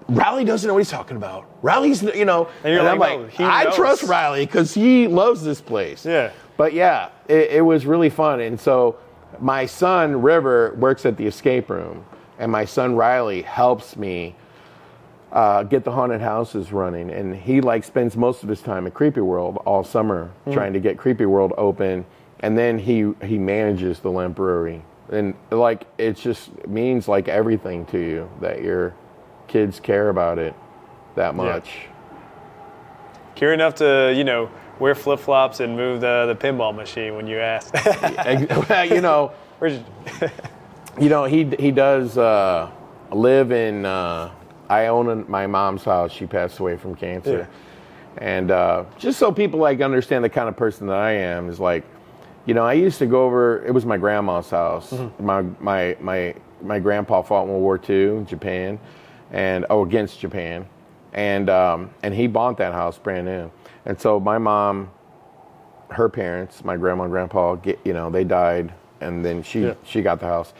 Riley doesn't know what he's talking about. Riley's, And I'm like, I trust Riley because he loves this place. Yeah. But yeah, it was really fun. And so my son, River, works at the escape room. And my son, Riley, helps me get the haunted houses running. And he spends most of his time at Creepyworld all summer trying to get Creepyworld open. And then he manages the Lemp Brewery. And it just means everything to you that your kids care about it that much. Yeah. Care enough to, wear flip-flops and move the pinball machine when you ask. He does live in, I own my mom's house. She passed away from cancer. Yeah. And just so people understand the kind of person that I am is I used to go over, it was my grandma's house. Mm-hmm. My grandpa fought in World War II in Japan. Against Japan, and he bought that house brand new. And so my mom, her parents, my grandma and grandpa, they died, and then she got the house.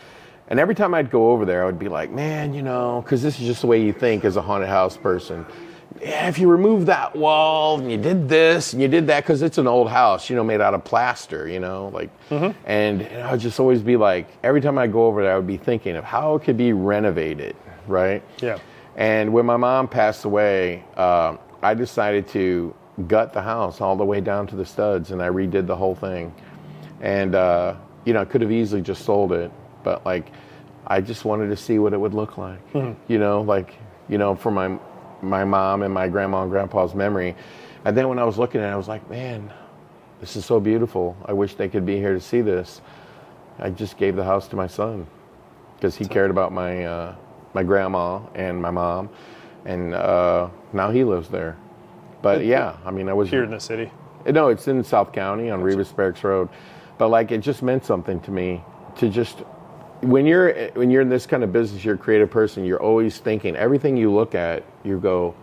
And every time I'd go over there, I would be like, man, because this is just the way you think as a haunted house person. Yeah, if you remove that wall and you did this and you did that, because it's an old house, made out of plaster, mm-hmm. And I would just always be every time I go over there, I would be thinking of how it could be renovated. Right? Yeah. And when my mom passed away, I decided to gut the house all the way down to the studs, and I redid the whole thing. And, I could have easily just sold it, but I just wanted to see what it would look like, mm-hmm. For my mom and my grandma and grandpa's memory. And then when I was looking at it, I was like, man, this is so beautiful. I wish they could be here to see this. I just gave the house to my son because he cared about my grandma and my mom, and now he lives there. But yeah, I mean, I was Here in the city. No, it's in South County on Rivas Barracks Road. But like, it just meant something to me to just, when you're in this kind of business, you're a creative person, you're always thinking, everything you look at, you go,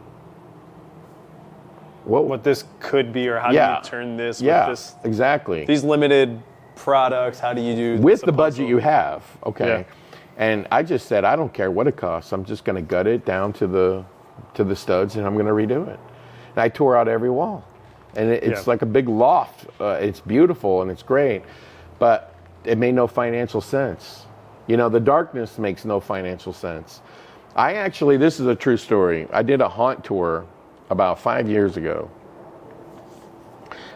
what this could be, or how do you turn this with this? Exactly. These limited products, how do you do with the budget you have? Okay. Yeah. And I just said, I don't care what it costs. I'm just going to gut it down to the studs, and I'm going to redo it. And I tore out every wall. And it's like a big loft. It's beautiful and it's great, but it made no financial sense. You know, the darkness makes no financial sense. This is a true story. I did a haunt tour about 5 years ago.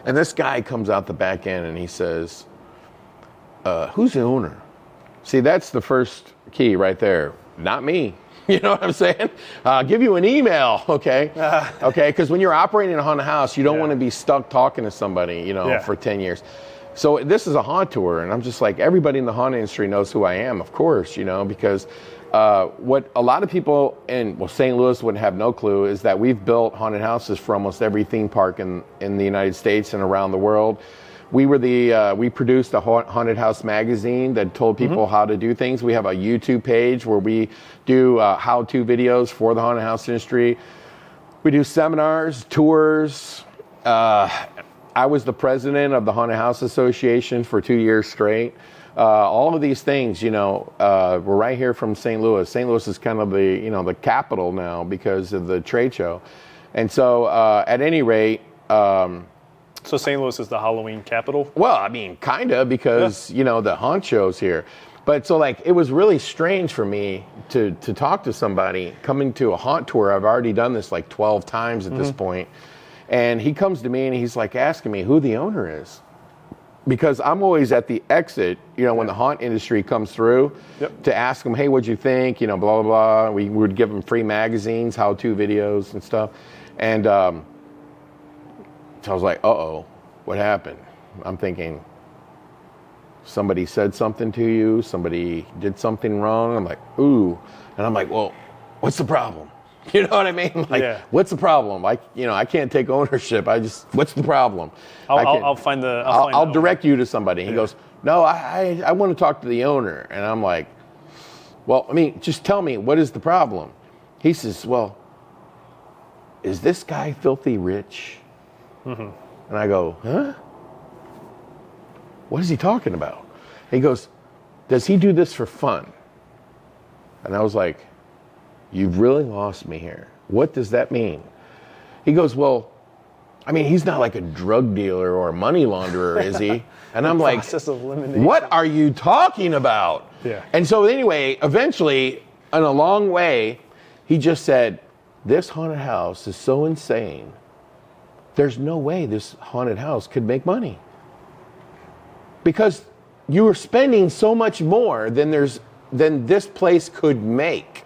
And this guy comes out the back end and he says, who's the owner? See, that's the first key right there. Not me. You know what I'm saying? I'll give you an email, okay? Okay, because when you're operating a haunted house, you don't want to be stuck talking to somebody, for 10 years. So this is a haunt tour, and I'm just like, everybody in the haunt industry knows who I am, of course, because what a lot of people in St. Louis would have no clue is that we've built haunted houses for almost every theme park in the United States and around the world. We produced a haunted house magazine that told people how to do things. We have a YouTube page where we do how-to videos for the haunted house industry. We do seminars, tours. I was the president of the Haunted House Association for 2 years straight. All of these things, we're right here from St. Louis. St. Louis is kind of the capital now because of the trade show. And so at any rate, so St. Louis is the Halloween capital? Well, I mean, kind of, because, the haunt show's here. But so, like, it was really strange for me to talk to somebody coming to a haunt tour. I've already done this like 12 times at this point. And he comes to me and he's like asking me who the owner is. Because I'm always at the exit, when the haunt industry comes through to ask them, hey, what'd you think? Blah, blah, blah. We would give them free magazines, how-to videos and stuff. And so I was like, uh-oh, what happened? I'm thinking, somebody said something to you, somebody did something wrong. I'm like, ooh. And I'm like, well, what's the problem? You know what I mean? Like, what's the problem? Like, I can't take ownership. What's the problem? I'll direct you to somebody. He goes, no, I want to talk to the owner. And I'm like, well, I mean, just tell me, what is the problem? He says, well, is this guy filthy rich? And I go, huh? What is he talking about? He goes, does he do this for fun? And I was like, you've really lost me here. What does that mean? He goes, well, I mean, he's not like a drug dealer or a money launderer, is he? And I'm like, what are you talking about? Yeah. And so anyway, eventually, in a long way, he just said, this haunted house is so insane. There's no way this haunted house could make money. Because you are spending so much more than this place could make.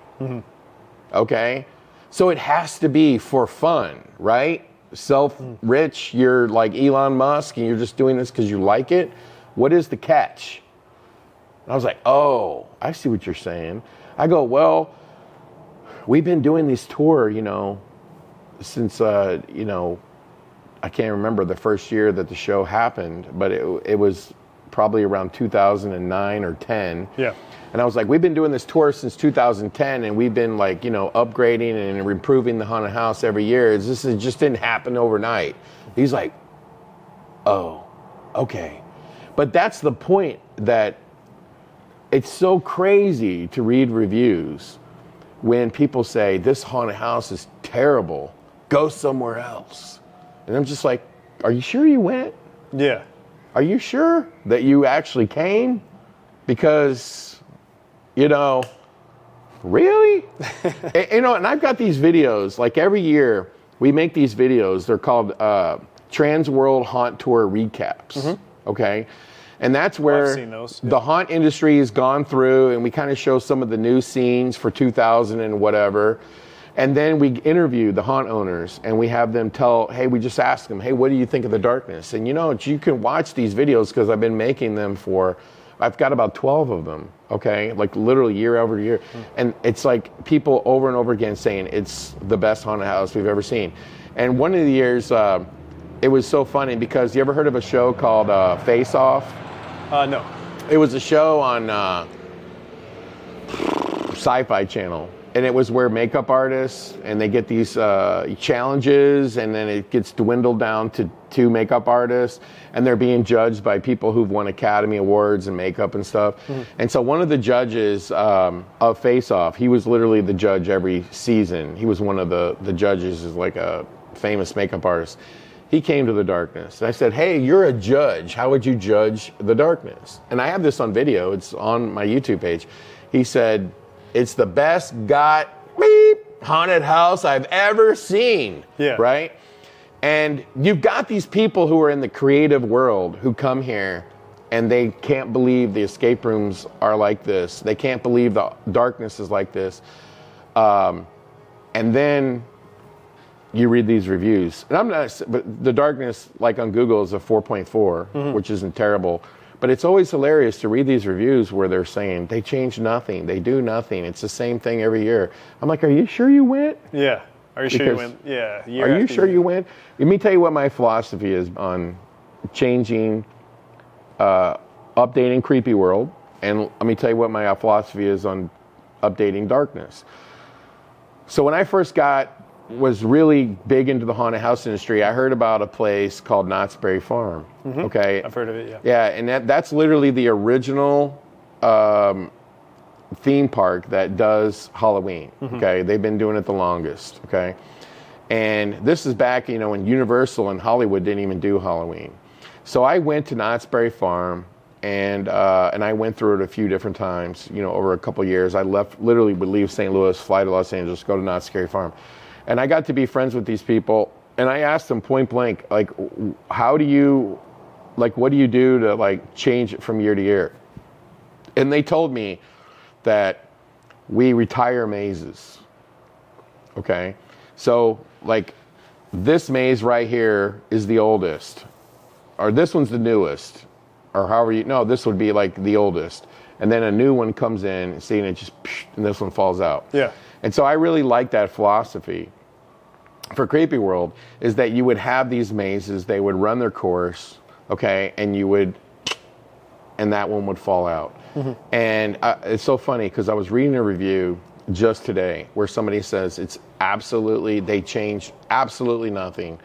Okay? So it has to be for fun, right? Self-rich, you're like Elon Musk and you're just doing this because you like it. What is the catch? And I was like, oh, I see what you're saying. I go, well, we've been doing this tour, since, I can't remember the first year that the show happened, but it was probably around 2009 or 10. Yeah. And I was like, we've been doing this tour since 2010, and we've been like, upgrading and improving the haunted house every year. It just didn't happen overnight. He's like, oh, okay. But that's the point, that it's so crazy to read reviews when people say, this haunted house is terrible, go somewhere else. And I'm just like, are you sure you went? Yeah. Are you sure that you actually came? Because, really? And I've got these videos, like every year we make these videos. They're called Trans World Haunt Tour Recaps. Okay? And that's where I've seen those. Yeah. The haunt industry has gone through, and we kind of show some of the new scenes for 2000 and whatever. And then we interview the haunt owners, and we have them we just ask them, hey, what do you think of the darkness? And you can watch these videos because I've been making them for I've got about 12 of them, okay? Like literally year over year. And it's like people over and over again saying it's the best haunted house we've ever seen. And one of the years, it was so funny because you ever heard of a show called Face Off? No. It was a show on Sci-Fi Channel. And it was where makeup artists, and they get these challenges, and then it gets dwindled down to 2 makeup artists, and they're being judged by people who've won Academy Awards and makeup and stuff. And so one of the judges of Face Off, he was literally the judge every season. He was one of the judges, is like a famous makeup artist. He came to the darkness. And I said, hey, you're a judge. How would you judge the darkness? And I have this on video. It's on my YouTube page. He said, it's the best haunted house I've ever seen. Yeah. Right? And you've got these people who are in the creative world who come here and they can't believe the escape rooms are like this. They can't believe the darkness is like this. And then you read these reviews. And I'm not, but the darkness, like on Google, is a 4.4, which isn't terrible. But it's always hilarious to read these reviews where they're saying they change nothing, they do nothing. It's the same thing every year. I'm like, are you sure you went? Yeah. Are you sure you went? Yeah. Are you sure you went? Let me tell you what my philosophy is on changing, updating Creepyworld, and let me tell you what my philosophy is on updating Darkness. So when I first was really big into the haunted house industry, I heard about a place called Knott's Berry Farm. Okay, I've heard of it. Yeah. Yeah, and that's literally the original theme park that does Halloween. Okay, they've been doing it the longest. Okay, and this is back, when Universal and Hollywood didn't even do Halloween. So I went to Knott's Berry Farm, and I went through it a few different times. Over a couple years, I literally would leave St. Louis, fly to Los Angeles, go to Knott's Berry Farm. And I got to be friends with these people, and I asked them point blank, like, what do you do to change it from year to year? And they told me that we retire mazes. Okay, so this maze right here is the oldest, or this one's the newest, or this would be the oldest, and then a new one comes in, and it just, and this one falls out. Yeah. And so I really like that philosophy for Creepyworld, is that you would have these mazes, they would run their course, okay, and that one would fall out. And it's so funny because I was reading a review just today where somebody says they changed absolutely nothing.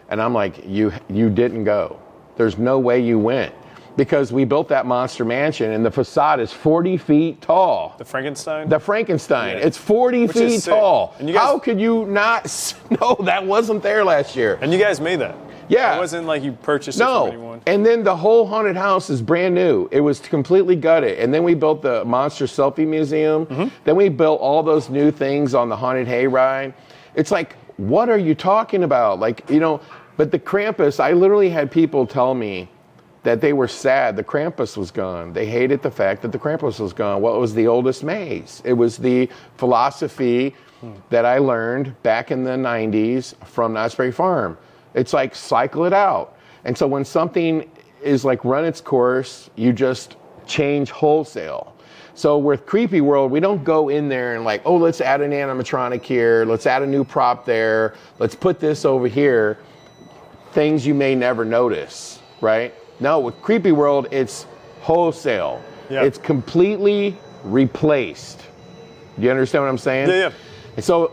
And I'm like, you didn't go. There's no way you went. Because we built that monster mansion and the facade is 40 feet tall. The Frankenstein? The Frankenstein. Yeah. It's 40 feet tall. And how could you not know that wasn't there last year? And you guys made that? Yeah. It wasn't like you purchased it from anyone? And then the whole haunted house is brand new. It was completely gutted. And then we built the Monster Selfie Museum. Then we built all those new things on the Haunted Hayride. It's like, what are you talking about? But the Krampus, I literally had people tell me that they were sad the Krampus was gone. They hated the fact that the Krampus was gone. Well, it was the oldest maze. It was the philosophy that I learned back in the 90s from Knott's Berry Farm. It's like, cycle it out. And so when something is run its course, you just change wholesale. So with Creepyworld, we don't go in there and let's add an animatronic here, let's add a new prop there, let's put this over here. Things you may never notice, right? No, with Creepyworld, it's wholesale. Yeah. It's completely replaced. Do you understand what I'm saying? Yeah. And so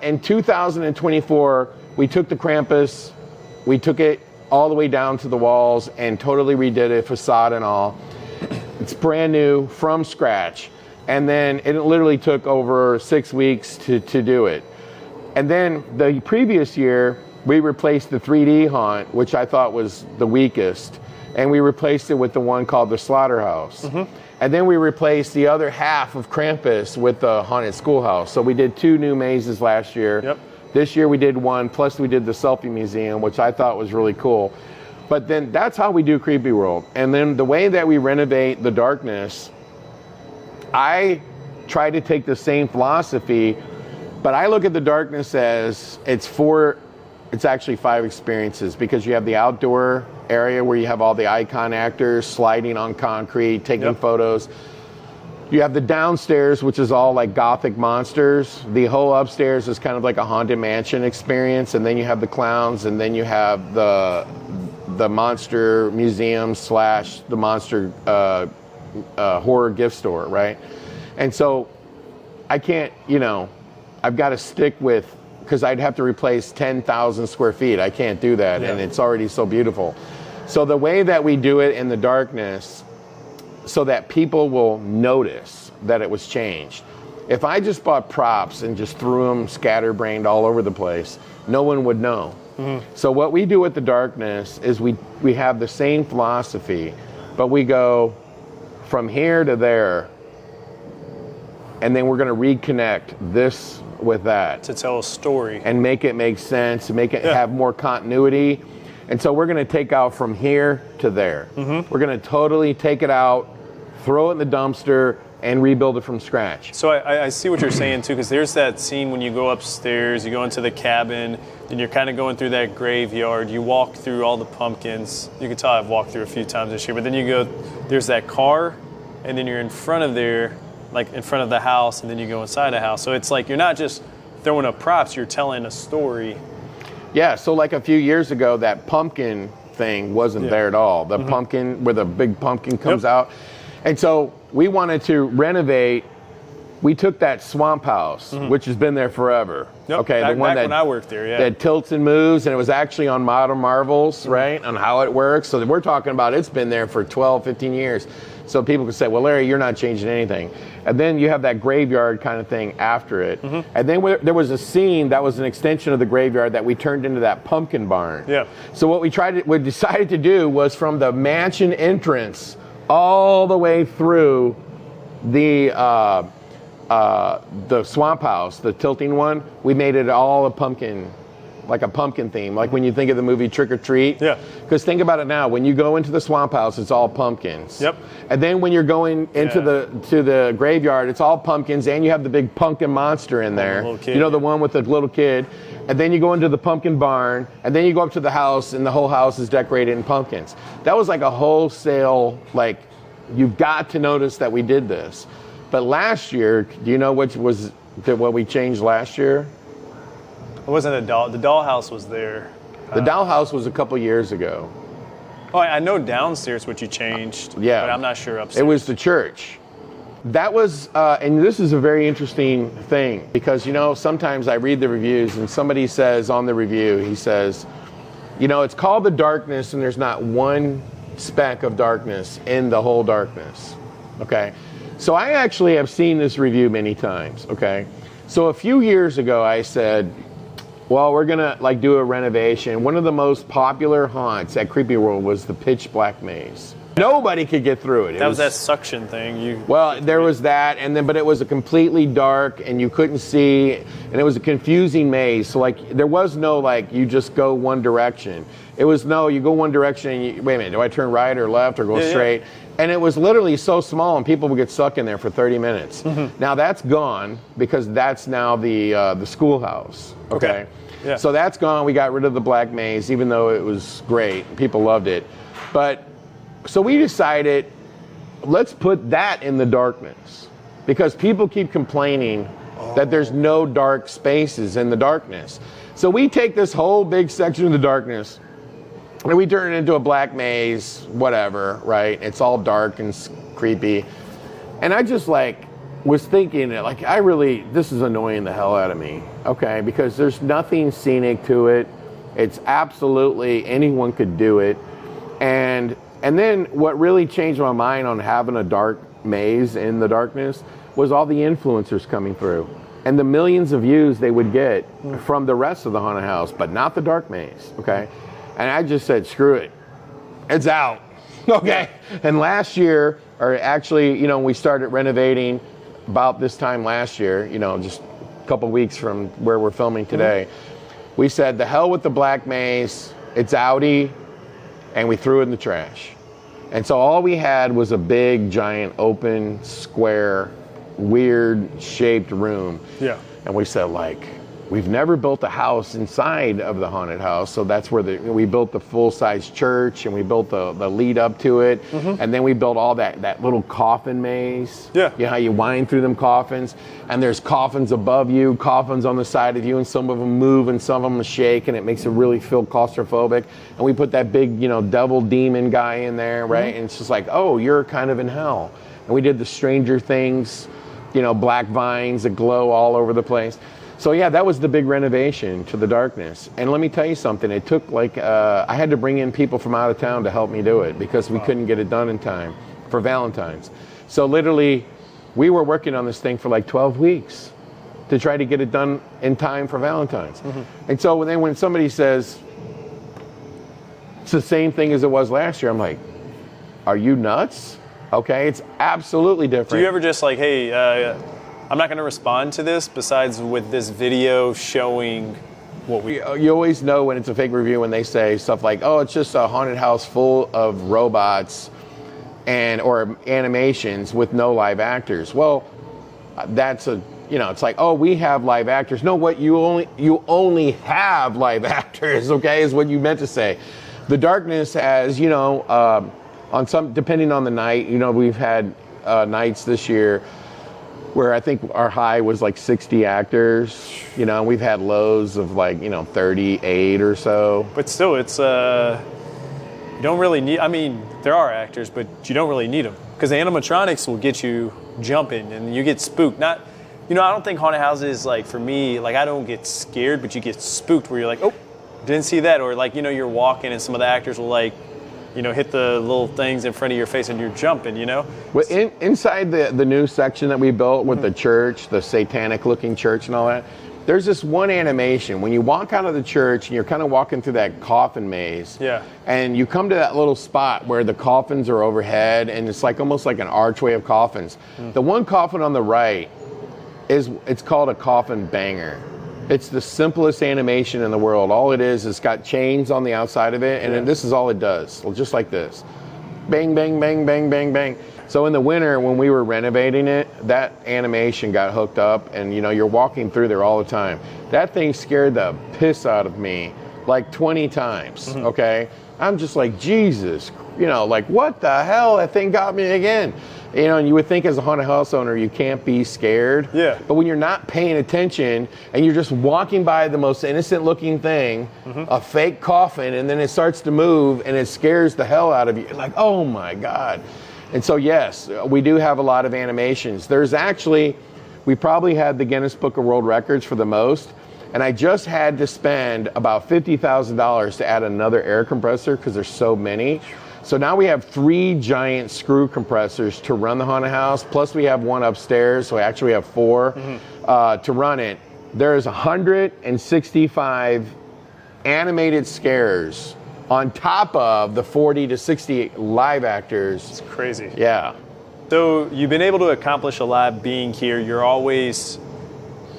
in 2024, we took the Krampus, we took it all the way down to the walls and totally redid it, facade and all. It's brand new from scratch. And then it literally took over 6 weeks to do it. And then the previous year, we replaced the 3D haunt, which I thought was the weakest. And we replaced it with the one called the Slaughterhouse. And then we replaced the other half of Krampus with the Haunted Schoolhouse. So we did 2 new mazes last year. Yep. This year we did 1, plus we did the Selfie Museum, which I thought was really cool. But then that's how we do Creepyworld. And then the way that we renovate the darkness, I try to take the same philosophy, but I look at the darkness as it's actually 5 experiences, because you have the outdoor area where you have all the icon actors sliding on concrete, taking photos. You have the downstairs, which is all like gothic monsters. The whole upstairs is kind of like a haunted mansion experience, and then you have the clowns, and then you have the monster museum / the monster horror gift store, right? And so I can't, I've got to stick with, because I'd have to replace 10,000 square feet. I can't do that, and it's already so beautiful. So the way that we do it in the darkness, so that people will notice that it was changed. If I just bought props and just threw them scatterbrained all over the place, no one would know. So what we do with the darkness is we have the same philosophy, but we go from here to there, and then we're going to reconnect this with that. To tell a story. And make it make sense, make it have more continuity. And so we're going to take out from here to there. We're going to totally take it out, throw it in the dumpster, and rebuild it from scratch. So I see what you're saying too, because there's that scene when you go upstairs, you go into the cabin, and you're kind of going through that graveyard. You walk through all the pumpkins. You can tell I've walked through a few times this year, but then you go, there's that car, and then you're in front of there, like in front of the house, and then you go inside the house. So it's like you're not just throwing up props, you're telling a story. Yeah, so like a few years ago, that pumpkin thing wasn't there at all. The pumpkin, where the big pumpkin comes out. And so we wanted to renovate. We took that swamp house, which has been there forever. Okay, back, the one back when I worked there, that tilts and moves, and it was actually on Modern Marvels, right, on how it works. So we're talking about it's been there for 12, 15 years. So people could say, well, Larry, you're not changing anything. And then you have that graveyard kind of thing after it. And then there was a scene that was an extension of the graveyard that we turned into that pumpkin barn. So what we decided to do was from the mansion entrance all the way through the swamp house, the tilting one, we made it all a pumpkin, like a pumpkin theme, like when you think of the movie Trick or Treat. Because think about it now, when you go into the swamp house, it's all pumpkins. And then when you're going into the graveyard, it's all pumpkins, and you have the big pumpkin monster in there. The one with the little kid. And then you go into the pumpkin barn, and then you go up to the house, and the whole house is decorated in pumpkins. That was like a wholesale, like, you've got to notice that we did this. But last year, do you know what we changed last year? It wasn't a doll. The dollhouse was there. The dollhouse was a couple years ago. Oh, I know downstairs what you changed. But I'm not sure upstairs. It was the church. That was, and this is a very interesting thing, because, sometimes I read the reviews and somebody says on the review, he says, it's called the darkness and there's not one speck of darkness in the whole darkness. Okay. So I actually have seen this review many times. Okay. So a few years ago, I said, well, we're going to do a renovation. One of the most popular haunts at Creepyworld was the pitch black maze. Nobody could get through it. That was that suction thing. There was that, but it was a completely dark, and you couldn't see, and it was a confusing maze. So there was no you just go one direction. It was no, you go one direction, and wait a minute, do I turn right or left or go straight? And it was literally so small, and people would get stuck in there for 30 minutes. Now that's gone, because that's now the schoolhouse. Okay. So that's gone. We got rid of the black maze, even though it was great. People loved it, but. So we decided, let's put that in the darkness, because people keep complaining that there's no dark spaces in the darkness. So we take this whole big section of the darkness and we turn it into a black maze, whatever, right? It's all dark and creepy. And I just was thinking this is annoying the hell out of me, okay? Because there's nothing scenic to it. It's absolutely, anyone could do it. And then what really changed my mind on having a dark maze in the darkness was all the influencers coming through and the millions of views they would get from the rest of the haunted house, but not the dark maze, okay? And I just said, screw it. It's out, okay? And last year, or actually, we started renovating about this time last year, just a couple weeks from where we're filming today. We said, the hell with the black maze, it's outie. And we threw it in the trash. And so all we had was a big, giant, open, square, weird shaped room. And we said, we've never built a house inside of the haunted house. So that's where we built the full-size church, and we built the lead up to it. And then we built all that little coffin maze. Yeah. You know how you wind through them coffins, and there's coffins above you, coffins on the side of you, and some of them move and some of them shake, and it makes it really feel claustrophobic. And we put that big, devil demon guy in there, right? And it's just like, oh, you're kind of in hell. And we did the Stranger Things, black vines that glow all over the place. So yeah, that was the big renovation to the darkness. And let me tell you something, it took I had to bring in people from out of town to help me do it because we couldn't get it done in time for Valentine's. So literally, we were working on this thing for 12 weeks to try to get it done in time for Valentine's. And so then when somebody says, it's the same thing as it was last year, I'm like, are you nuts? Okay, it's absolutely different. Do you ever just hey, I'm not going to respond to this besides with this video showing what we... You always know when it's a fake review when they say stuff like, oh, it's just a haunted house full of robots or animations with no live actors. Well, that's it's like, oh, we have live actors. No, what you only have live actors, okay, is what you meant to say. The darkness has, on some, depending on the night, we've had nights this year where I think our high was 60 actors, and we've had lows of 38 or so. But still, it's, you don't really need, there are actors, but you don't really need them. Because the animatronics will get you jumping and you get spooked. Not, I don't think haunted houses, for me, I don't get scared, but you get spooked where you're like, oh, didn't see that. Or you're walking and some of the actors will hit the little things in front of your face and you're jumping, Well, inside the new section that we built with the church, the satanic looking church and all that, there's this one animation. When you walk out of the church and you're kind of walking through that coffin maze, and you come to that little spot where the coffins are overhead and it's almost like an archway of coffins. The one coffin on the right, it's called a coffin banger. It's the simplest animation in the world. All it is, it's got chains on the outside of it, and then this is all it does. Just like this. Bang, bang, bang, bang, bang, bang. So in the winter, when we were renovating it, that animation got hooked up, and you're walking through there all the time. That thing scared the piss out of me 20 times, okay? I'm just like, Jesus, what the hell? That thing got me again. And you would think as a haunted house owner, you can't be scared. Yeah. But when you're not paying attention and you're just walking by the most innocent looking thing, a fake coffin, and then it starts to move and it scares the hell out of you. You're like, oh my God. And so, yes, we do have a lot of animations. We probably had the Guinness Book of World Records for the most. And I just had to spend about $50,000 to add another air compressor because there's so many. So now we have 3 giant screw compressors to run the haunted house, plus we have one upstairs, so actually we have 4 to run it. There's 165 animated scares on top of the 40 to 60 live actors. It's crazy. Yeah. So you've been able to accomplish a lot being here. You're always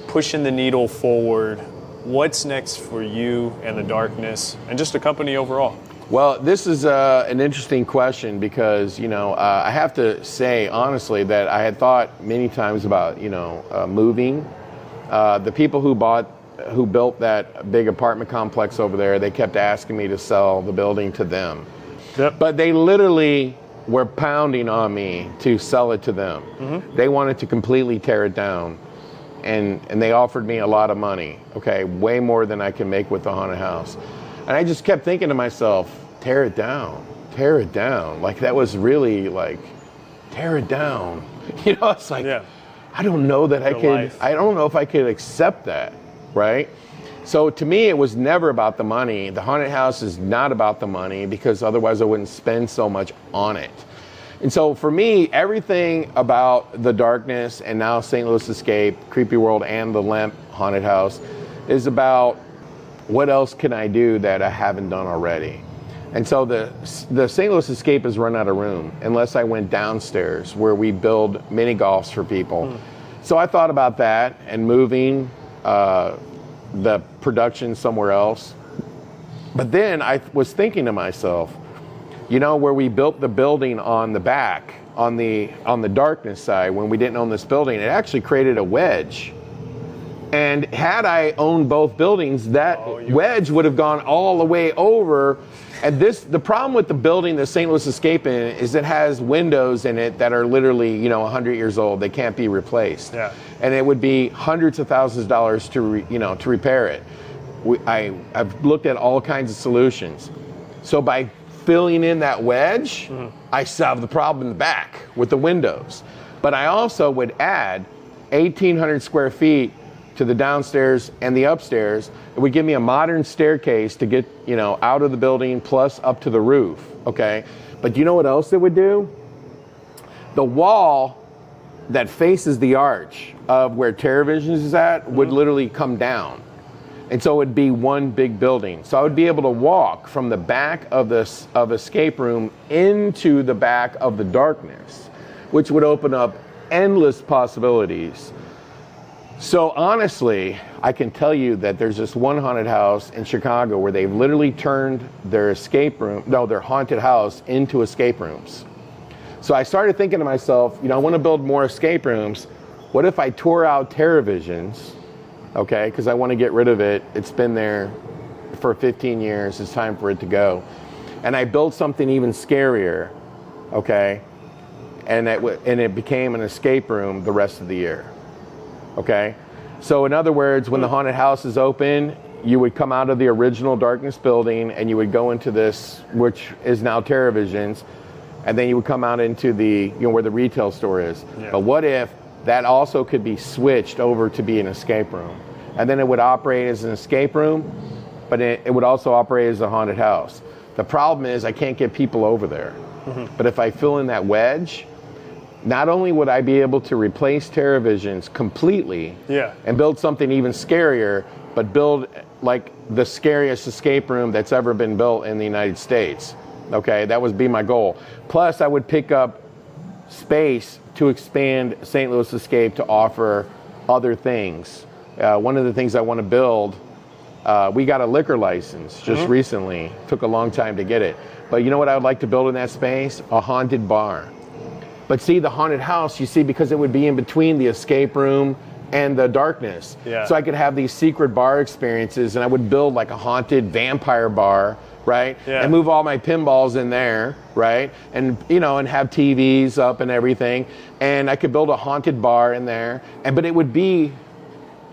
pushing the needle forward. What's next for you and the darkness and just the company overall? Well, this is an interesting question because, I have to say, honestly, that I had thought many times about, moving. The people who built that big apartment complex over there, they kept asking me to sell the building to them. Yep. But they literally were pounding on me to sell it to them. They wanted to completely tear it down. And they offered me a lot of money, okay, way more than I can make with the haunted house. And I just kept thinking to myself, tear it down. That was really tear it down. It's like, I don't know that I don't know if I could accept that, right? So to me, it was never about the money. The haunted house is not about the money because otherwise I wouldn't spend so much on it. And so for me, everything about the darkness and now St. Louis Escape, Creepyworld, and the Lemp Haunted House is about what else can I do that I haven't done already? And so the St. Louis Escape has run out of room unless I went downstairs where we build mini golfs for people. So I thought about that and moving the production somewhere else. But then I was thinking to myself, where we built the building on the back, on the darkness side, when we didn't own this building, it actually created a wedge. And had I owned both buildings, that wedge would have gone all the way over. And the problem with the building the St. Louis Escape in is it has windows in it that are literally, 100 years old. They can't be replaced. Yeah. And it would be hundreds of thousands of dollars to repair it. I've looked at all kinds of solutions. So by filling in that wedge, I solved the problem in the back with the windows. But I also would add 1,800 square feet to the downstairs and the upstairs. It would give me a modern staircase to get, out of the building plus up to the roof, okay? But you know what else it would do? The wall that faces the arch of where TerraVisions is at would literally come down. And so it would be one big building. So I would be able to walk from the back of escape room into the back of the darkness, which would open up endless possibilities. So honestly, I can tell you that there's this one haunted house in Chicago where they've literally turned their their haunted house into escape rooms. So I started thinking to myself, I want to build more escape rooms. What if I tore out TerraVisions, okay, because I want to get rid of it. It's been there for 15 years. It's time for it to go. And I built something even scarier, okay, and it became an escape room the rest of the year. Okay, so in other words, when the haunted house is open, you would come out of the original darkness building and you would go into this, which is now TerraVisions, and then you would come out into the, where the retail store is. Yeah. But what if that also could be switched over to be an escape room? And then it would operate as an escape room, but it would also operate as a haunted house. The problem is I can't get people over there. But if I fill in that wedge, not only would I be able to replace TerraVisions completely and build something even scarier, but build like the scariest escape room that's ever been built in the United States. Okay, that would be my goal. Plus, I would pick up space to expand St. Louis Escape to offer other things. One of the things I want to build, we got a liquor license just recently. Took a long time to get it. But you know what I would like to build in that space? A haunted bar. But see, the haunted house, because it would be in between the escape room and the darkness. Yeah. So I could have these secret bar experiences, and I would build like a haunted vampire bar, right? Yeah. And move all my pinballs in there, right? And, and have TVs up and everything. And I could build a haunted bar in there, but it would be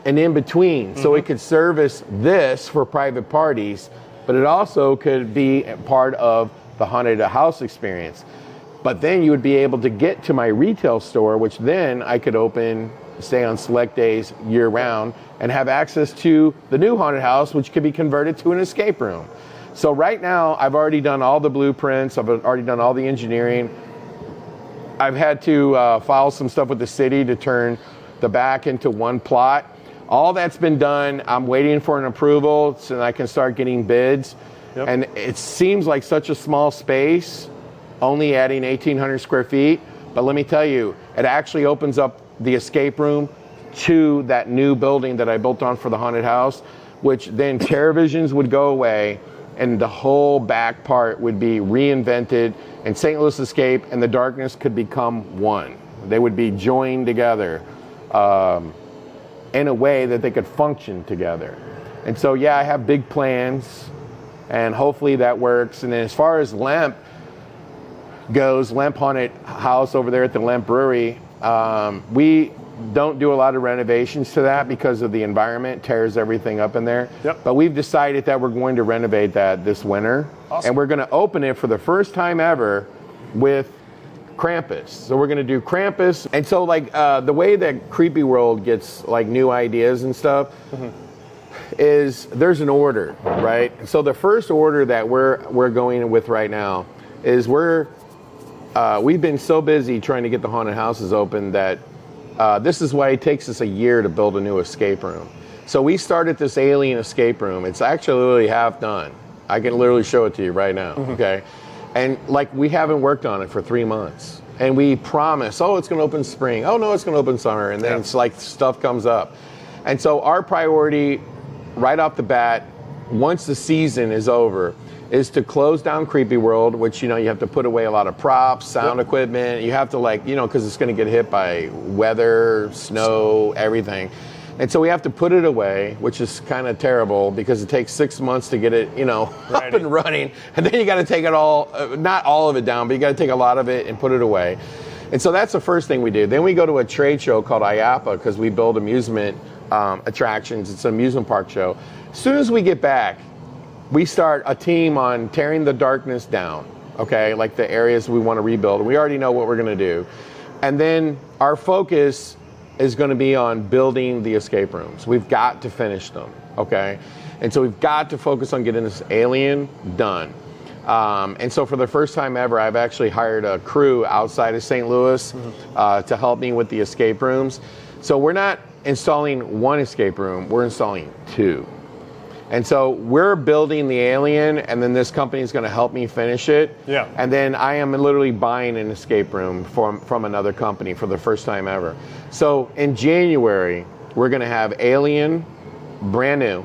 an in-between. So it could service this for private parties, but it also could be part of the haunted house experience. But then you would be able to get to my retail store, which then I could open, stay on select days year round, and have access to the new haunted house, which could be converted to an escape room. So right now, I've already done all the blueprints. I've already done all the engineering. I've had to file some stuff with the city to turn the back into one plot. All that's been done. I'm waiting for an approval so that I can start getting bids. Yep. And it seems like such a small space, only adding 1,800 square feet. But let me tell you, it actually opens up the escape room to that new building that I built on for the haunted house, which then TerraVisions would go away and the whole back part would be reinvented, and St. Louis Escape and the darkness could become one. They would be joined together in a way that they could function together. And so, yeah, I have big plans, and hopefully that works. And then as far as Lemp goes, Lemp Haunted House over there at the Lemp Brewery, we don't do a lot of renovations to that because of the environment tears everything up in there. Yep. But we've decided that we're going to renovate that this winter. Awesome. And we're going to open it for the first time ever with Krampus. So we're going to do Krampus. And so the way that Creepyworld gets like new ideas and stuff is there's an order, right? So the first order that we're going with right now is we've been so busy trying to get the haunted houses open that this is why it takes us a year to build a new escape room. So we started this alien escape room. It's actually literally half done. I can literally show it to you right now, okay? And we haven't worked on it for 3 months. And we promise, it's going to open spring. Oh, no, it's going to open summer. And then it's like stuff comes up. And so our priority right off the bat, once the season is over, is to close down Creepyworld, which, you have to put away a lot of props, sound equipment. You have to because it's going to get hit by weather, snow, everything. And so we have to put it away, which is kind of terrible because it takes 6 months to get it, up and running. And then you got to take it all, not all of it down, but you got to take a lot of it and put it away. And so that's the first thing we do. Then we go to a trade show called IAAPA because we build amusement attractions. It's an amusement park show. As soon as we get back, we start a team on tearing the darkness down, okay, like the areas we want to rebuild. We already know what we're going to do. And then our focus is going to be on building the escape rooms. We've got to finish them, okay? And so we've got to focus on getting this alien done. And so for the first time ever, I've actually hired a crew outside of St. Louis to help me with the escape rooms. So we're not installing one escape room, we're installing 2. And so we're building the alien, and then this company is going to help me finish it. Yeah. And then I am literally buying an escape room from another company for the first time ever. So in January, we're going to have Alien, brand new,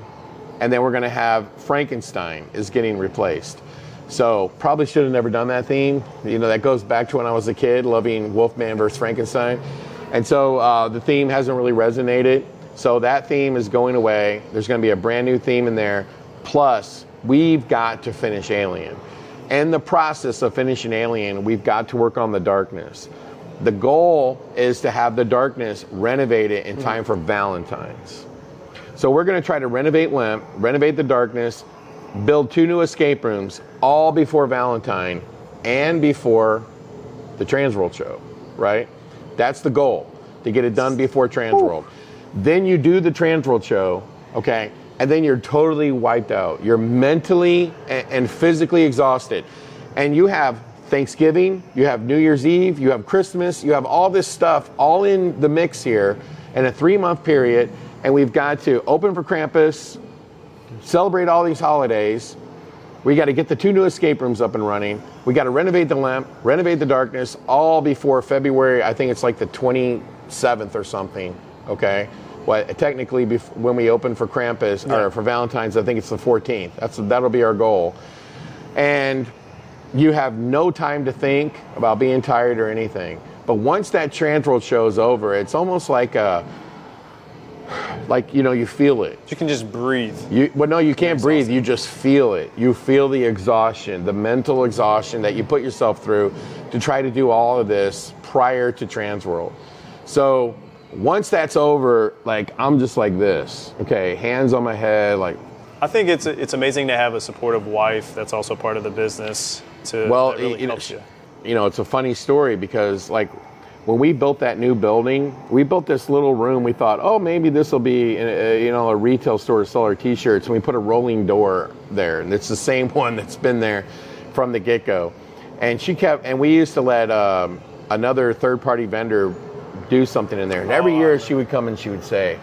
and then we're going to have Frankenstein is getting replaced. So probably should have never done that theme. That goes back to when I was a kid, loving Wolfman versus Frankenstein. And so the theme hasn't really resonated. So that theme is going away. There's going to be a brand new theme in there. Plus, we've got to finish Alien. In the process of finishing Alien, we've got to work on the darkness. The goal is to have the darkness renovated in time for Valentine's. So we're going to try to renovate Lemp, renovate the darkness, build 2 new escape rooms, all before Valentine and before the Transworld show, right? That's the goal, to get it done before Transworld. Then you do the Transworld show, okay, and then you're totally wiped out. You're mentally and physically exhausted. And you have Thanksgiving, you have New Year's Eve, you have Christmas, you have all this stuff all in the mix here in a 3-month period, and we've got to open for Krampus, celebrate all these holidays. We got to get the 2 new escape rooms up and running. We got to renovate the Lemp, renovate the darkness, all before February. I think it's like the 27th or something. Okay, well, technically, when we open for Krampus or for Valentine's, I think it's the 14th. That'll be our goal. And you have no time to think about being tired or anything. But once that Transworld show is over, it's almost like you feel it. You can just breathe. No, you can't breathe. You just feel it. You feel the exhaustion, the mental exhaustion that you put yourself through to try to do all of this prior to Transworld. So once that's over, I'm just like this, okay, hands on my head, I think it's amazing to have a supportive wife that's also part of the business that really helps you. It's a funny story because when we built that new building, we built this little room. We thought, oh, maybe this will be a retail store to sell our T-shirts, and we put a rolling door there, and it's the same one that's been there from the get-go. And we used to let another third-party vendor do something in there. And every year she would come and she would say,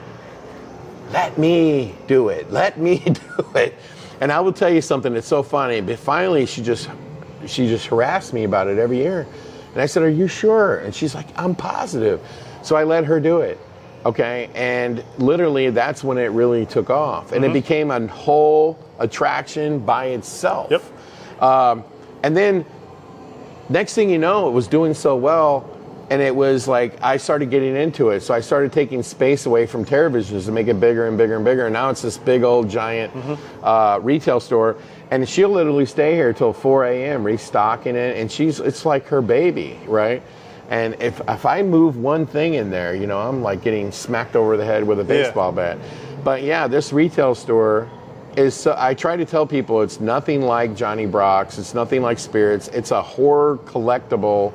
let me do it. Let me do it. And I will tell you something that's so funny. But finally, she just harassed me about it every year. And I said, are you sure? And she's like, I'm positive. So I let her do it. Okay. And literally, that's when it really took off. And it became a whole attraction by itself. Yep. And then next thing you know, it was doing so well. And it was I started getting into it. So I started taking space away from TerraVisions to make it bigger and bigger and bigger. And now it's this big old giant retail store. And she'll literally stay here till 4 a.m. restocking it. And it's like her baby, right? And if I move one thing in there, I'm getting smacked over the head with a baseball bat. But yeah, this retail store I try to tell people it's nothing like Johnny Brock's. It's nothing like Spirits. It's a horror collectible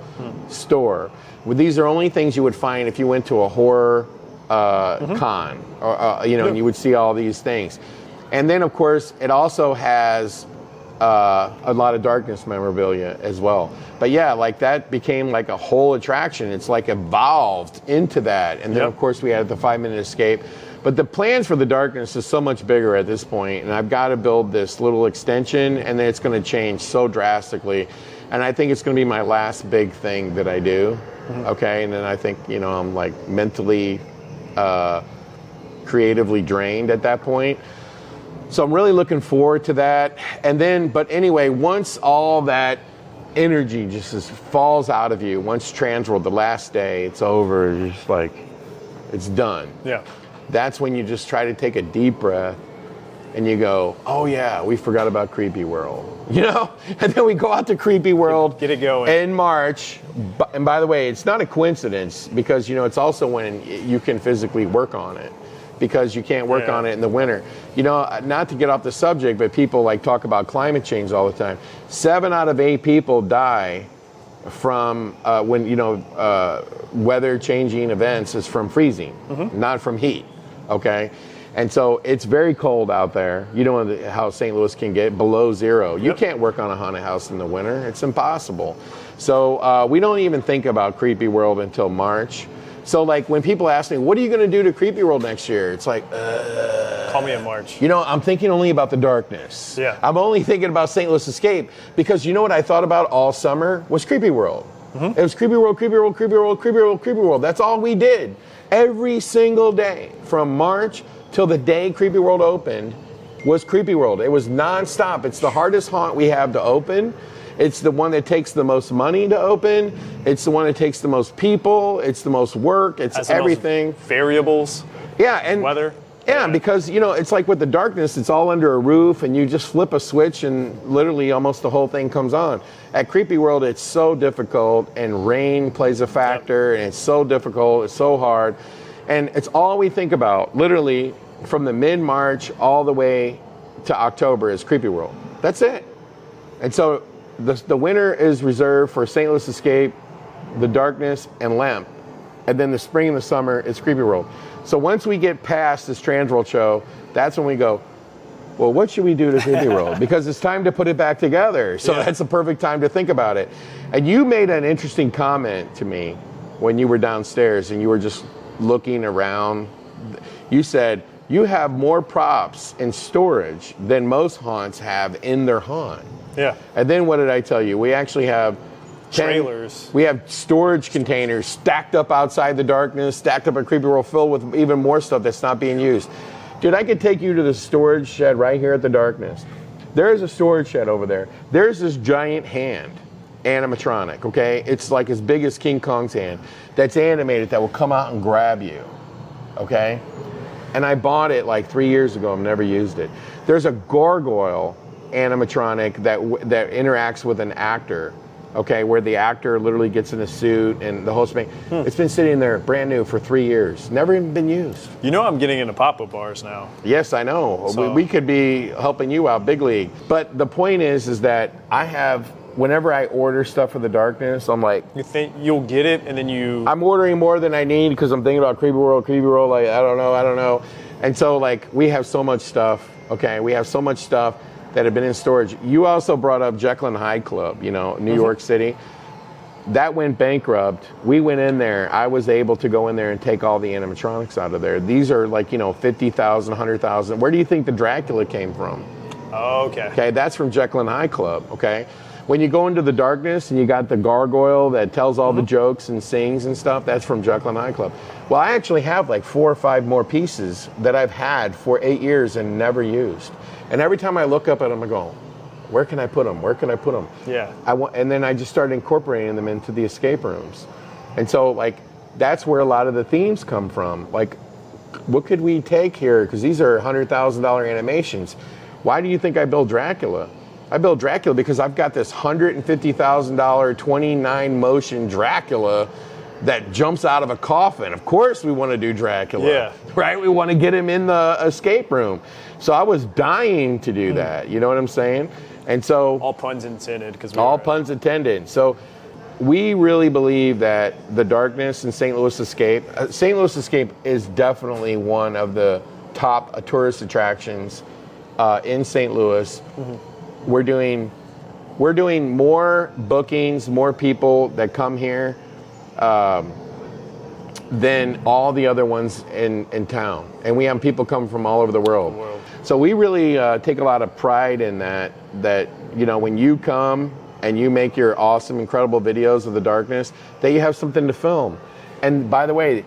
store. These are only things you would find if you went to a horror con, or and you would see all these things. And then, of course, it also has a lot of darkness memorabilia as well. But yeah, that became a whole attraction. It's evolved into that. And then, of course, we had the 5-minute escape. But the plans for the darkness is so much bigger at this point, and I've got to build this little extension, and then it's going to change so drastically. And I think it's going to be my last big thing that I do, okay? And then I think, I'm mentally, creatively drained at that point. So I'm really looking forward to that. And then, but anyway, once all that energy just falls out of you, once Transworld, the last day, it's over, you're just it's done. Yeah. that's when you just try to take a deep breath and you go, oh yeah, we forgot about Creepyworld, you know? And then we go out to Creepyworld. Get it going. In March. And by the way, it's not a coincidence because, you know, it's also when you can physically work on it because you can't work on it in the winter. You know, not to get off the subject, but people like talk about climate change all the time. 7 out of 8 people die from when, you know, weather changing events is from freezing, not from heat, okay? And so it's very cold out there. You know how St. Louis can get below 0. You can't work on a haunted house in the winter. It's impossible. So we don't even think about Creepyworld until March. So like when people ask me, what are you going to do to Creepyworld next year? It's like, call me in March. You know, I'm thinking only about the darkness. Yeah. I'm only thinking about St. Louis Escape because you know what I thought about all summer was Creepyworld. It was Creepyworld, Creepyworld, Creepyworld, Creepyworld, Creepyworld. That's all we did. Every single day from March till the day Creepyworld opened was Creepyworld. It was nonstop. It's the hardest haunt we have to open. It's the one that takes the most money to open. It's the one that takes the most people. It's the most work. It's everything. Variables. Yeah, and weather. Yeah, because, you know, it's like with the darkness, it's all under a roof and you just flip a switch and literally almost the whole thing comes on. At Creepyworld, it's so difficult and rain plays a factor and it's so difficult, it's so hard. And it's all we think about, literally from the mid-March all the way to October is Creepyworld. That's it. And so the winter is reserved for St. Louis Escape, the darkness, and Lemp. And then the spring and the summer is Creepyworld. So once we get past this Transworld show, that's when we go, well, what should we do to Creepyworld? Because it's time to put it back together. So that's the perfect time to think about it. And you made an interesting comment to me when you were downstairs and you were just looking around. You said, you have more props and storage than most haunts have in their haunt. Yeah. And then what did I tell you? We actually have trailers. We have storage containers stacked up outside the darkness, stacked up at Creepyworld, filled with even more stuff that's not being used. Dude, I could take you to the storage shed right here at the darkness. There's a storage shed over there. There's this giant hand, animatronic, okay? It's like as big as King Kong's hand, that's animated that will come out and grab you, okay? And I bought it like 3 years ago. I've never used it. There's a gargoyle animatronic that interacts with an actor, okay, where the actor literally gets in a suit and the whole thing. It's been sitting there brand new for 3 years, never even been used. You know I'm getting into pop-up bars now. Yes, I know. So. We could be helping you out big league. But the point is that I have, whenever I order stuff for the darkness, I'm like, you think you'll get it and then I'm ordering more than I need because I'm thinking about Creepyworld, like, I don't know. And so like we have so much stuff, okay? We have so much stuff that have been in storage. You also brought up Jekyll and Hyde Club, you know, New York City. That went bankrupt. We went in there. I was able to go in there and take all the animatronics out of there. These are like, you know, 50,000, 100,000. Where do you think the Dracula came from? Oh, okay. Okay, that's from Jekyll and Hyde Club, okay? When you go into the darkness and you got the gargoyle that tells all the jokes and sings and stuff, that's from Jekyll and Hyde Club. Well, I actually have like 4 or 5 more pieces that I've had for 8 years and never used. And every time I look up at them, I go, where can I put them? Where can I put them? Yeah. And then I just started incorporating them into the escape rooms. And so, like, that's where a lot of the themes come from. Like, what could we take here? Because these are $100,000 animations. Why do you think I built Dracula? I built Dracula because I've got this $150,000 29 motion Dracula that jumps out of a coffin. Of course we want to do Dracula, right? We want to get him in the escape room. So I was dying to do that, you know what I'm saying? And so... all puns intended. Puns intended. So we really believe that the darkness in St. Louis Escape is definitely one of the top tourist attractions in St. Louis. We're doing more bookings, more people that come here than all the other ones in town. And we have people come from all over the world. So we really take a lot of pride in that, you know, when you come and you make your awesome, incredible videos of the darkness, that you have something to film. And by the way,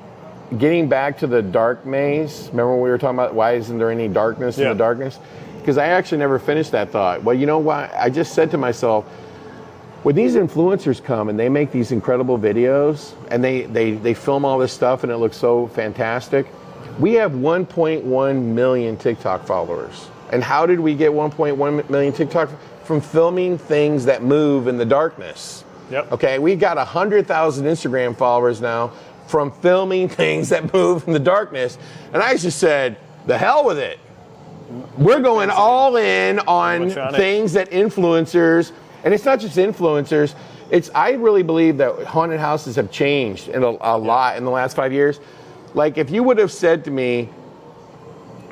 getting back to the dark maze, remember when we were talking about why isn't there any darkness in the darkness? Because I actually never finished that thought. Well, you know why? I just said to myself, when these influencers come and they make these incredible videos and they film all this stuff and it looks so fantastic, We have 1.1 million TikTok followers. And how did we get 1.1 million TikTok? From filming things that move in the darkness. Yep. Okay, we got 100,000 Instagram followers now from filming things that move in the darkness. And I just said, the hell with it. We're going all in on things that influencers, and it's not just influencers, I really believe that haunted houses have changed in a lot in the last 5 years. Like if you would have said to me,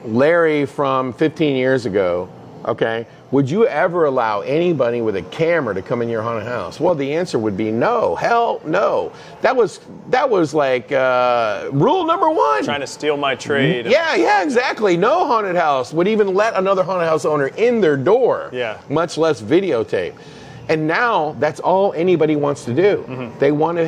Larry from 15 years ago, okay, would you ever allow anybody with a camera to come in your haunted house? Well, the answer would be no. Hell no. That was like rule number one. Trying to steal my trade. Yeah, exactly. No haunted house would even let another haunted house owner in their door, much less videotape. And now that's all anybody wants to do. Mm-hmm. They want to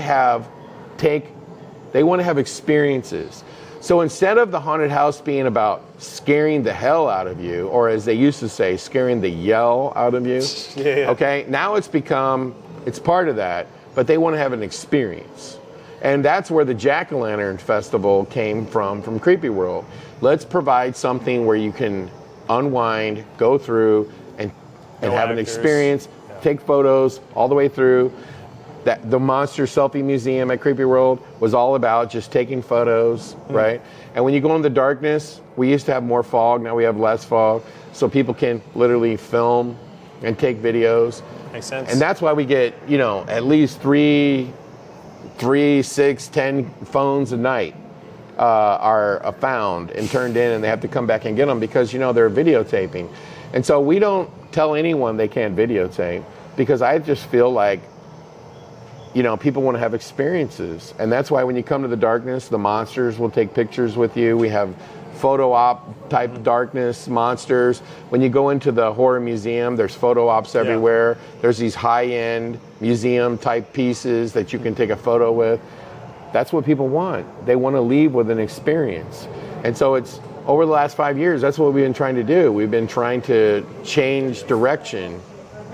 have experiences. So instead of the haunted house being about scaring the hell out of you, or as they used to say, scaring the yell out of you, okay, now it's part of that, but they want to have an experience. And that's where the Jack-O-Lantern Festival came from Creepyworld. Let's provide something where you can unwind, go through, and have an experience, take photos all the way through. The Monster Selfie Museum at Creepyworld was all about just taking photos, right? And when you go in the darkness, we used to have more fog, now we have less fog, so people can literally film and take videos. Makes sense. And that's why we get, at least 3, 6, 10 phones a night are found and turned in, and they have to come back and get them because, they're videotaping. And so we don't tell anyone they can't videotape because I just feel like people want to have experiences. And that's why when you come to the darkness, the monsters will take pictures with you. We have photo op type darkness monsters. When you go into the horror museum, there's photo ops everywhere. There's these high-end museum type pieces that you can take a photo with. That's what people want. They want to leave with an experience. And so it's over the last 5 years, that's what we've been trying to do. We've been trying to change direction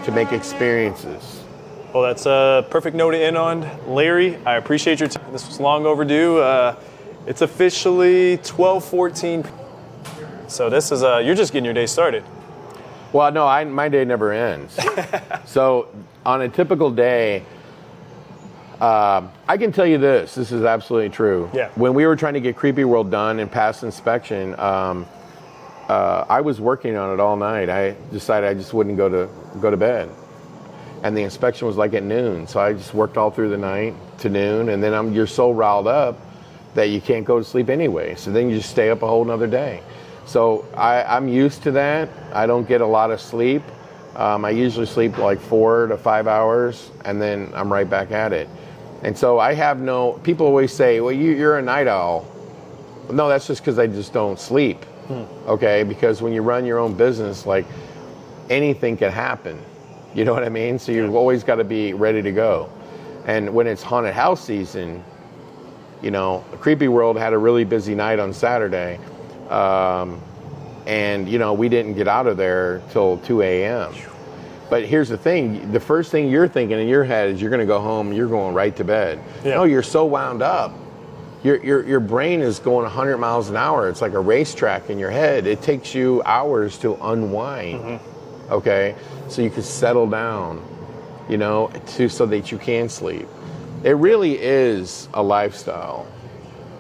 to make experiences. Well, that's a perfect note to end on. Larry, I appreciate your time. This was long overdue. It's officially 12:14. So this is, you're just getting your day started. Well, no, my day never ends. So on a typical day, I can tell you this is absolutely true. Yeah. When we were trying to get Creepyworld done and pass inspection, I was working on it all night. I decided I just wouldn't go to bed. And the inspection was like at noon, so I just worked all through the night to noon, and then you're so riled up that you can't go to sleep anyway. So then you just stay up a whole nother day. So I'm used to that. I don't get a lot of sleep. I usually sleep like 4 to 5 hours, and then I'm right back at it. And so people always say, well, you're a night owl. No, that's just because I just don't sleep, okay? Because when you run your own business, like anything can happen. You know what I mean? So you've always got to be ready to go. And when it's haunted house season, Creepyworld had a really busy night on Saturday. And, we didn't get out of there till 2 a.m. But here's the thing. The first thing you're thinking in your head is you're going to go home, you're going right to bed. Yeah. No, you're so wound up. Your brain is going 100 miles an hour. It's like a racetrack in your head. It takes you hours to unwind. Okay, so you can settle down, so that you can sleep. It really is a lifestyle.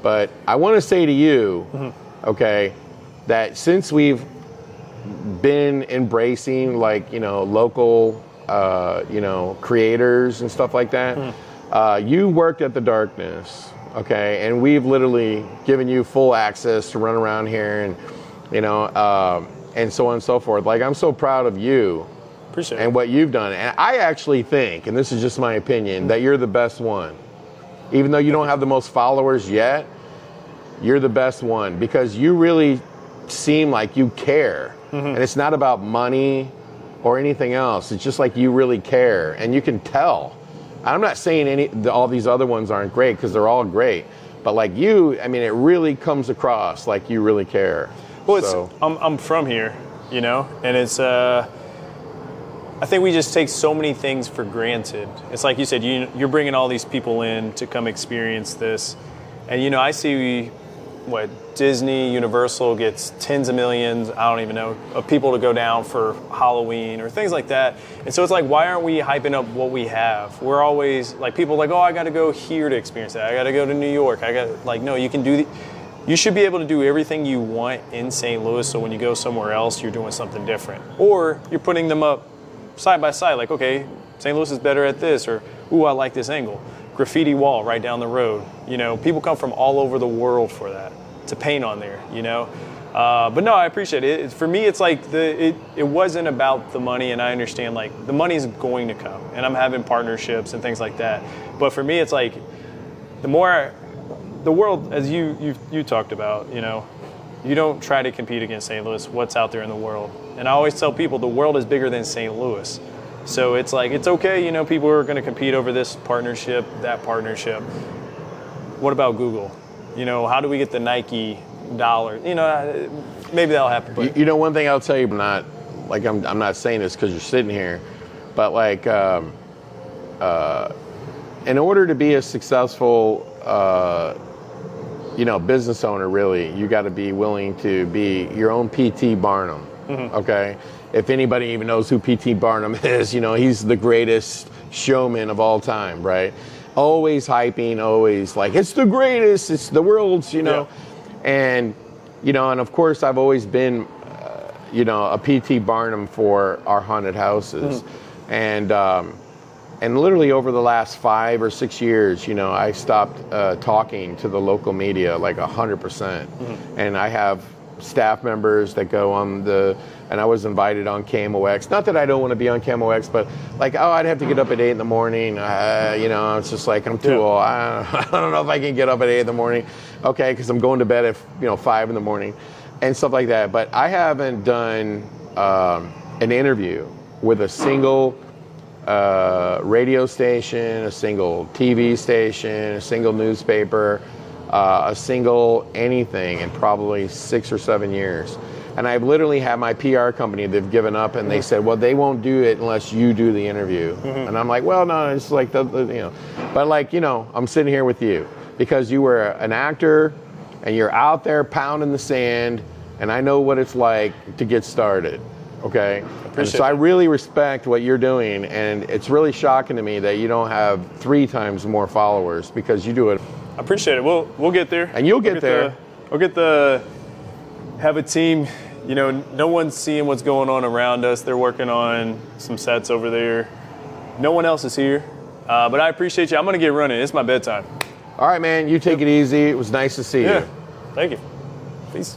But I want to say to you, okay, that since we've been embracing local, creators and stuff like that, you worked at the darkness, okay, and we've literally given you full access to run around here and, and so on and so forth. Like, I'm so proud of you. Appreciate it. And what you've done. And I actually think, and this is just my opinion, that you're the best one. Even though you don't have the most followers yet, you're the best one because you really seem like you care. And it's not about money or anything else. It's just like you really care. And you can tell. I'm not saying all these other ones aren't great because they're all great. But like you, it really comes across like you really care. Well, I'm from here, and it's, I think we just take so many things for granted. It's like you said, you're bringing all these people in to come experience this. And, I see Disney, Universal gets tens of millions, I don't even know, of people to go down for Halloween or things like that. And so it's like, why aren't we hyping up what we have? We're always like, people are like, oh, I got to go here to experience that. I got to go to New York. No, you can do you should be able to do everything you want in St. Louis, so when you go somewhere else, you're doing something different. Or you're putting them up side by side, like, okay, St. Louis is better at this, or, ooh, I like this angle. Graffiti wall right down the road. People come from all over the world for that, to paint on there, But no, I appreciate it. For me, it's like it wasn't about the money, and I understand, like, the money's going to come, and I'm having partnerships and things like that. But for me, it's like, the world, as you talked about, you don't try to compete against St. Louis, what's out there in the world. And I always tell people the world is bigger than St. Louis. So it's like, it's okay, people are going to compete over this partnership, that partnership. What about Google? How do we get the Nike dollar? Maybe that'll happen. But. One thing I'll tell you, I'm not saying this because you're sitting here, but like, in order to be a successful, business owner, really, you got to be willing to be your own P.T. Barnum. Mm-hmm. Okay. If anybody even knows who P.T. Barnum is, he's the greatest showman of all time, right? Always hyping, always like, it's the greatest, it's the world's, Yeah. And, and of course I've always been, a P.T. Barnum for our haunted houses. Mm-hmm. And literally over the last 5 or 6 years, I stopped talking to the local media like 100%. Mm-hmm. And I have staff members that go on and I was invited on KMOX. Not that I don't want to be on KMOX, but like, I'd have to get up at 8 in the morning. It's just like, I'm too old. I don't know if I can get up at 8 in the morning. Okay, because I'm going to bed at 5 in the morning and stuff like that. But I haven't done an interview with a single radio station, a single TV station, a single newspaper, a single anything in probably 6 or 7 years. And I've literally had my PR company, they've given up, and they said, well, they won't do it unless you do the interview. Mm-hmm. And I'm like, well, no, it's like, but like, I'm sitting here with you because you were an actor and you're out there pounding the sand, and I know what it's like to get started. Okay. So I really respect what you're doing, and it's really shocking to me that you don't have 3 times more followers because you do it. I appreciate it. We'll get there. And you'll get there. Have a team. No one's seeing what's going on around us. They're working on some sets over there. No one else is here. But I appreciate you. I'm going to get running. It's my bedtime. All right, man. You take it easy. It was nice to see you. Thank you. Peace.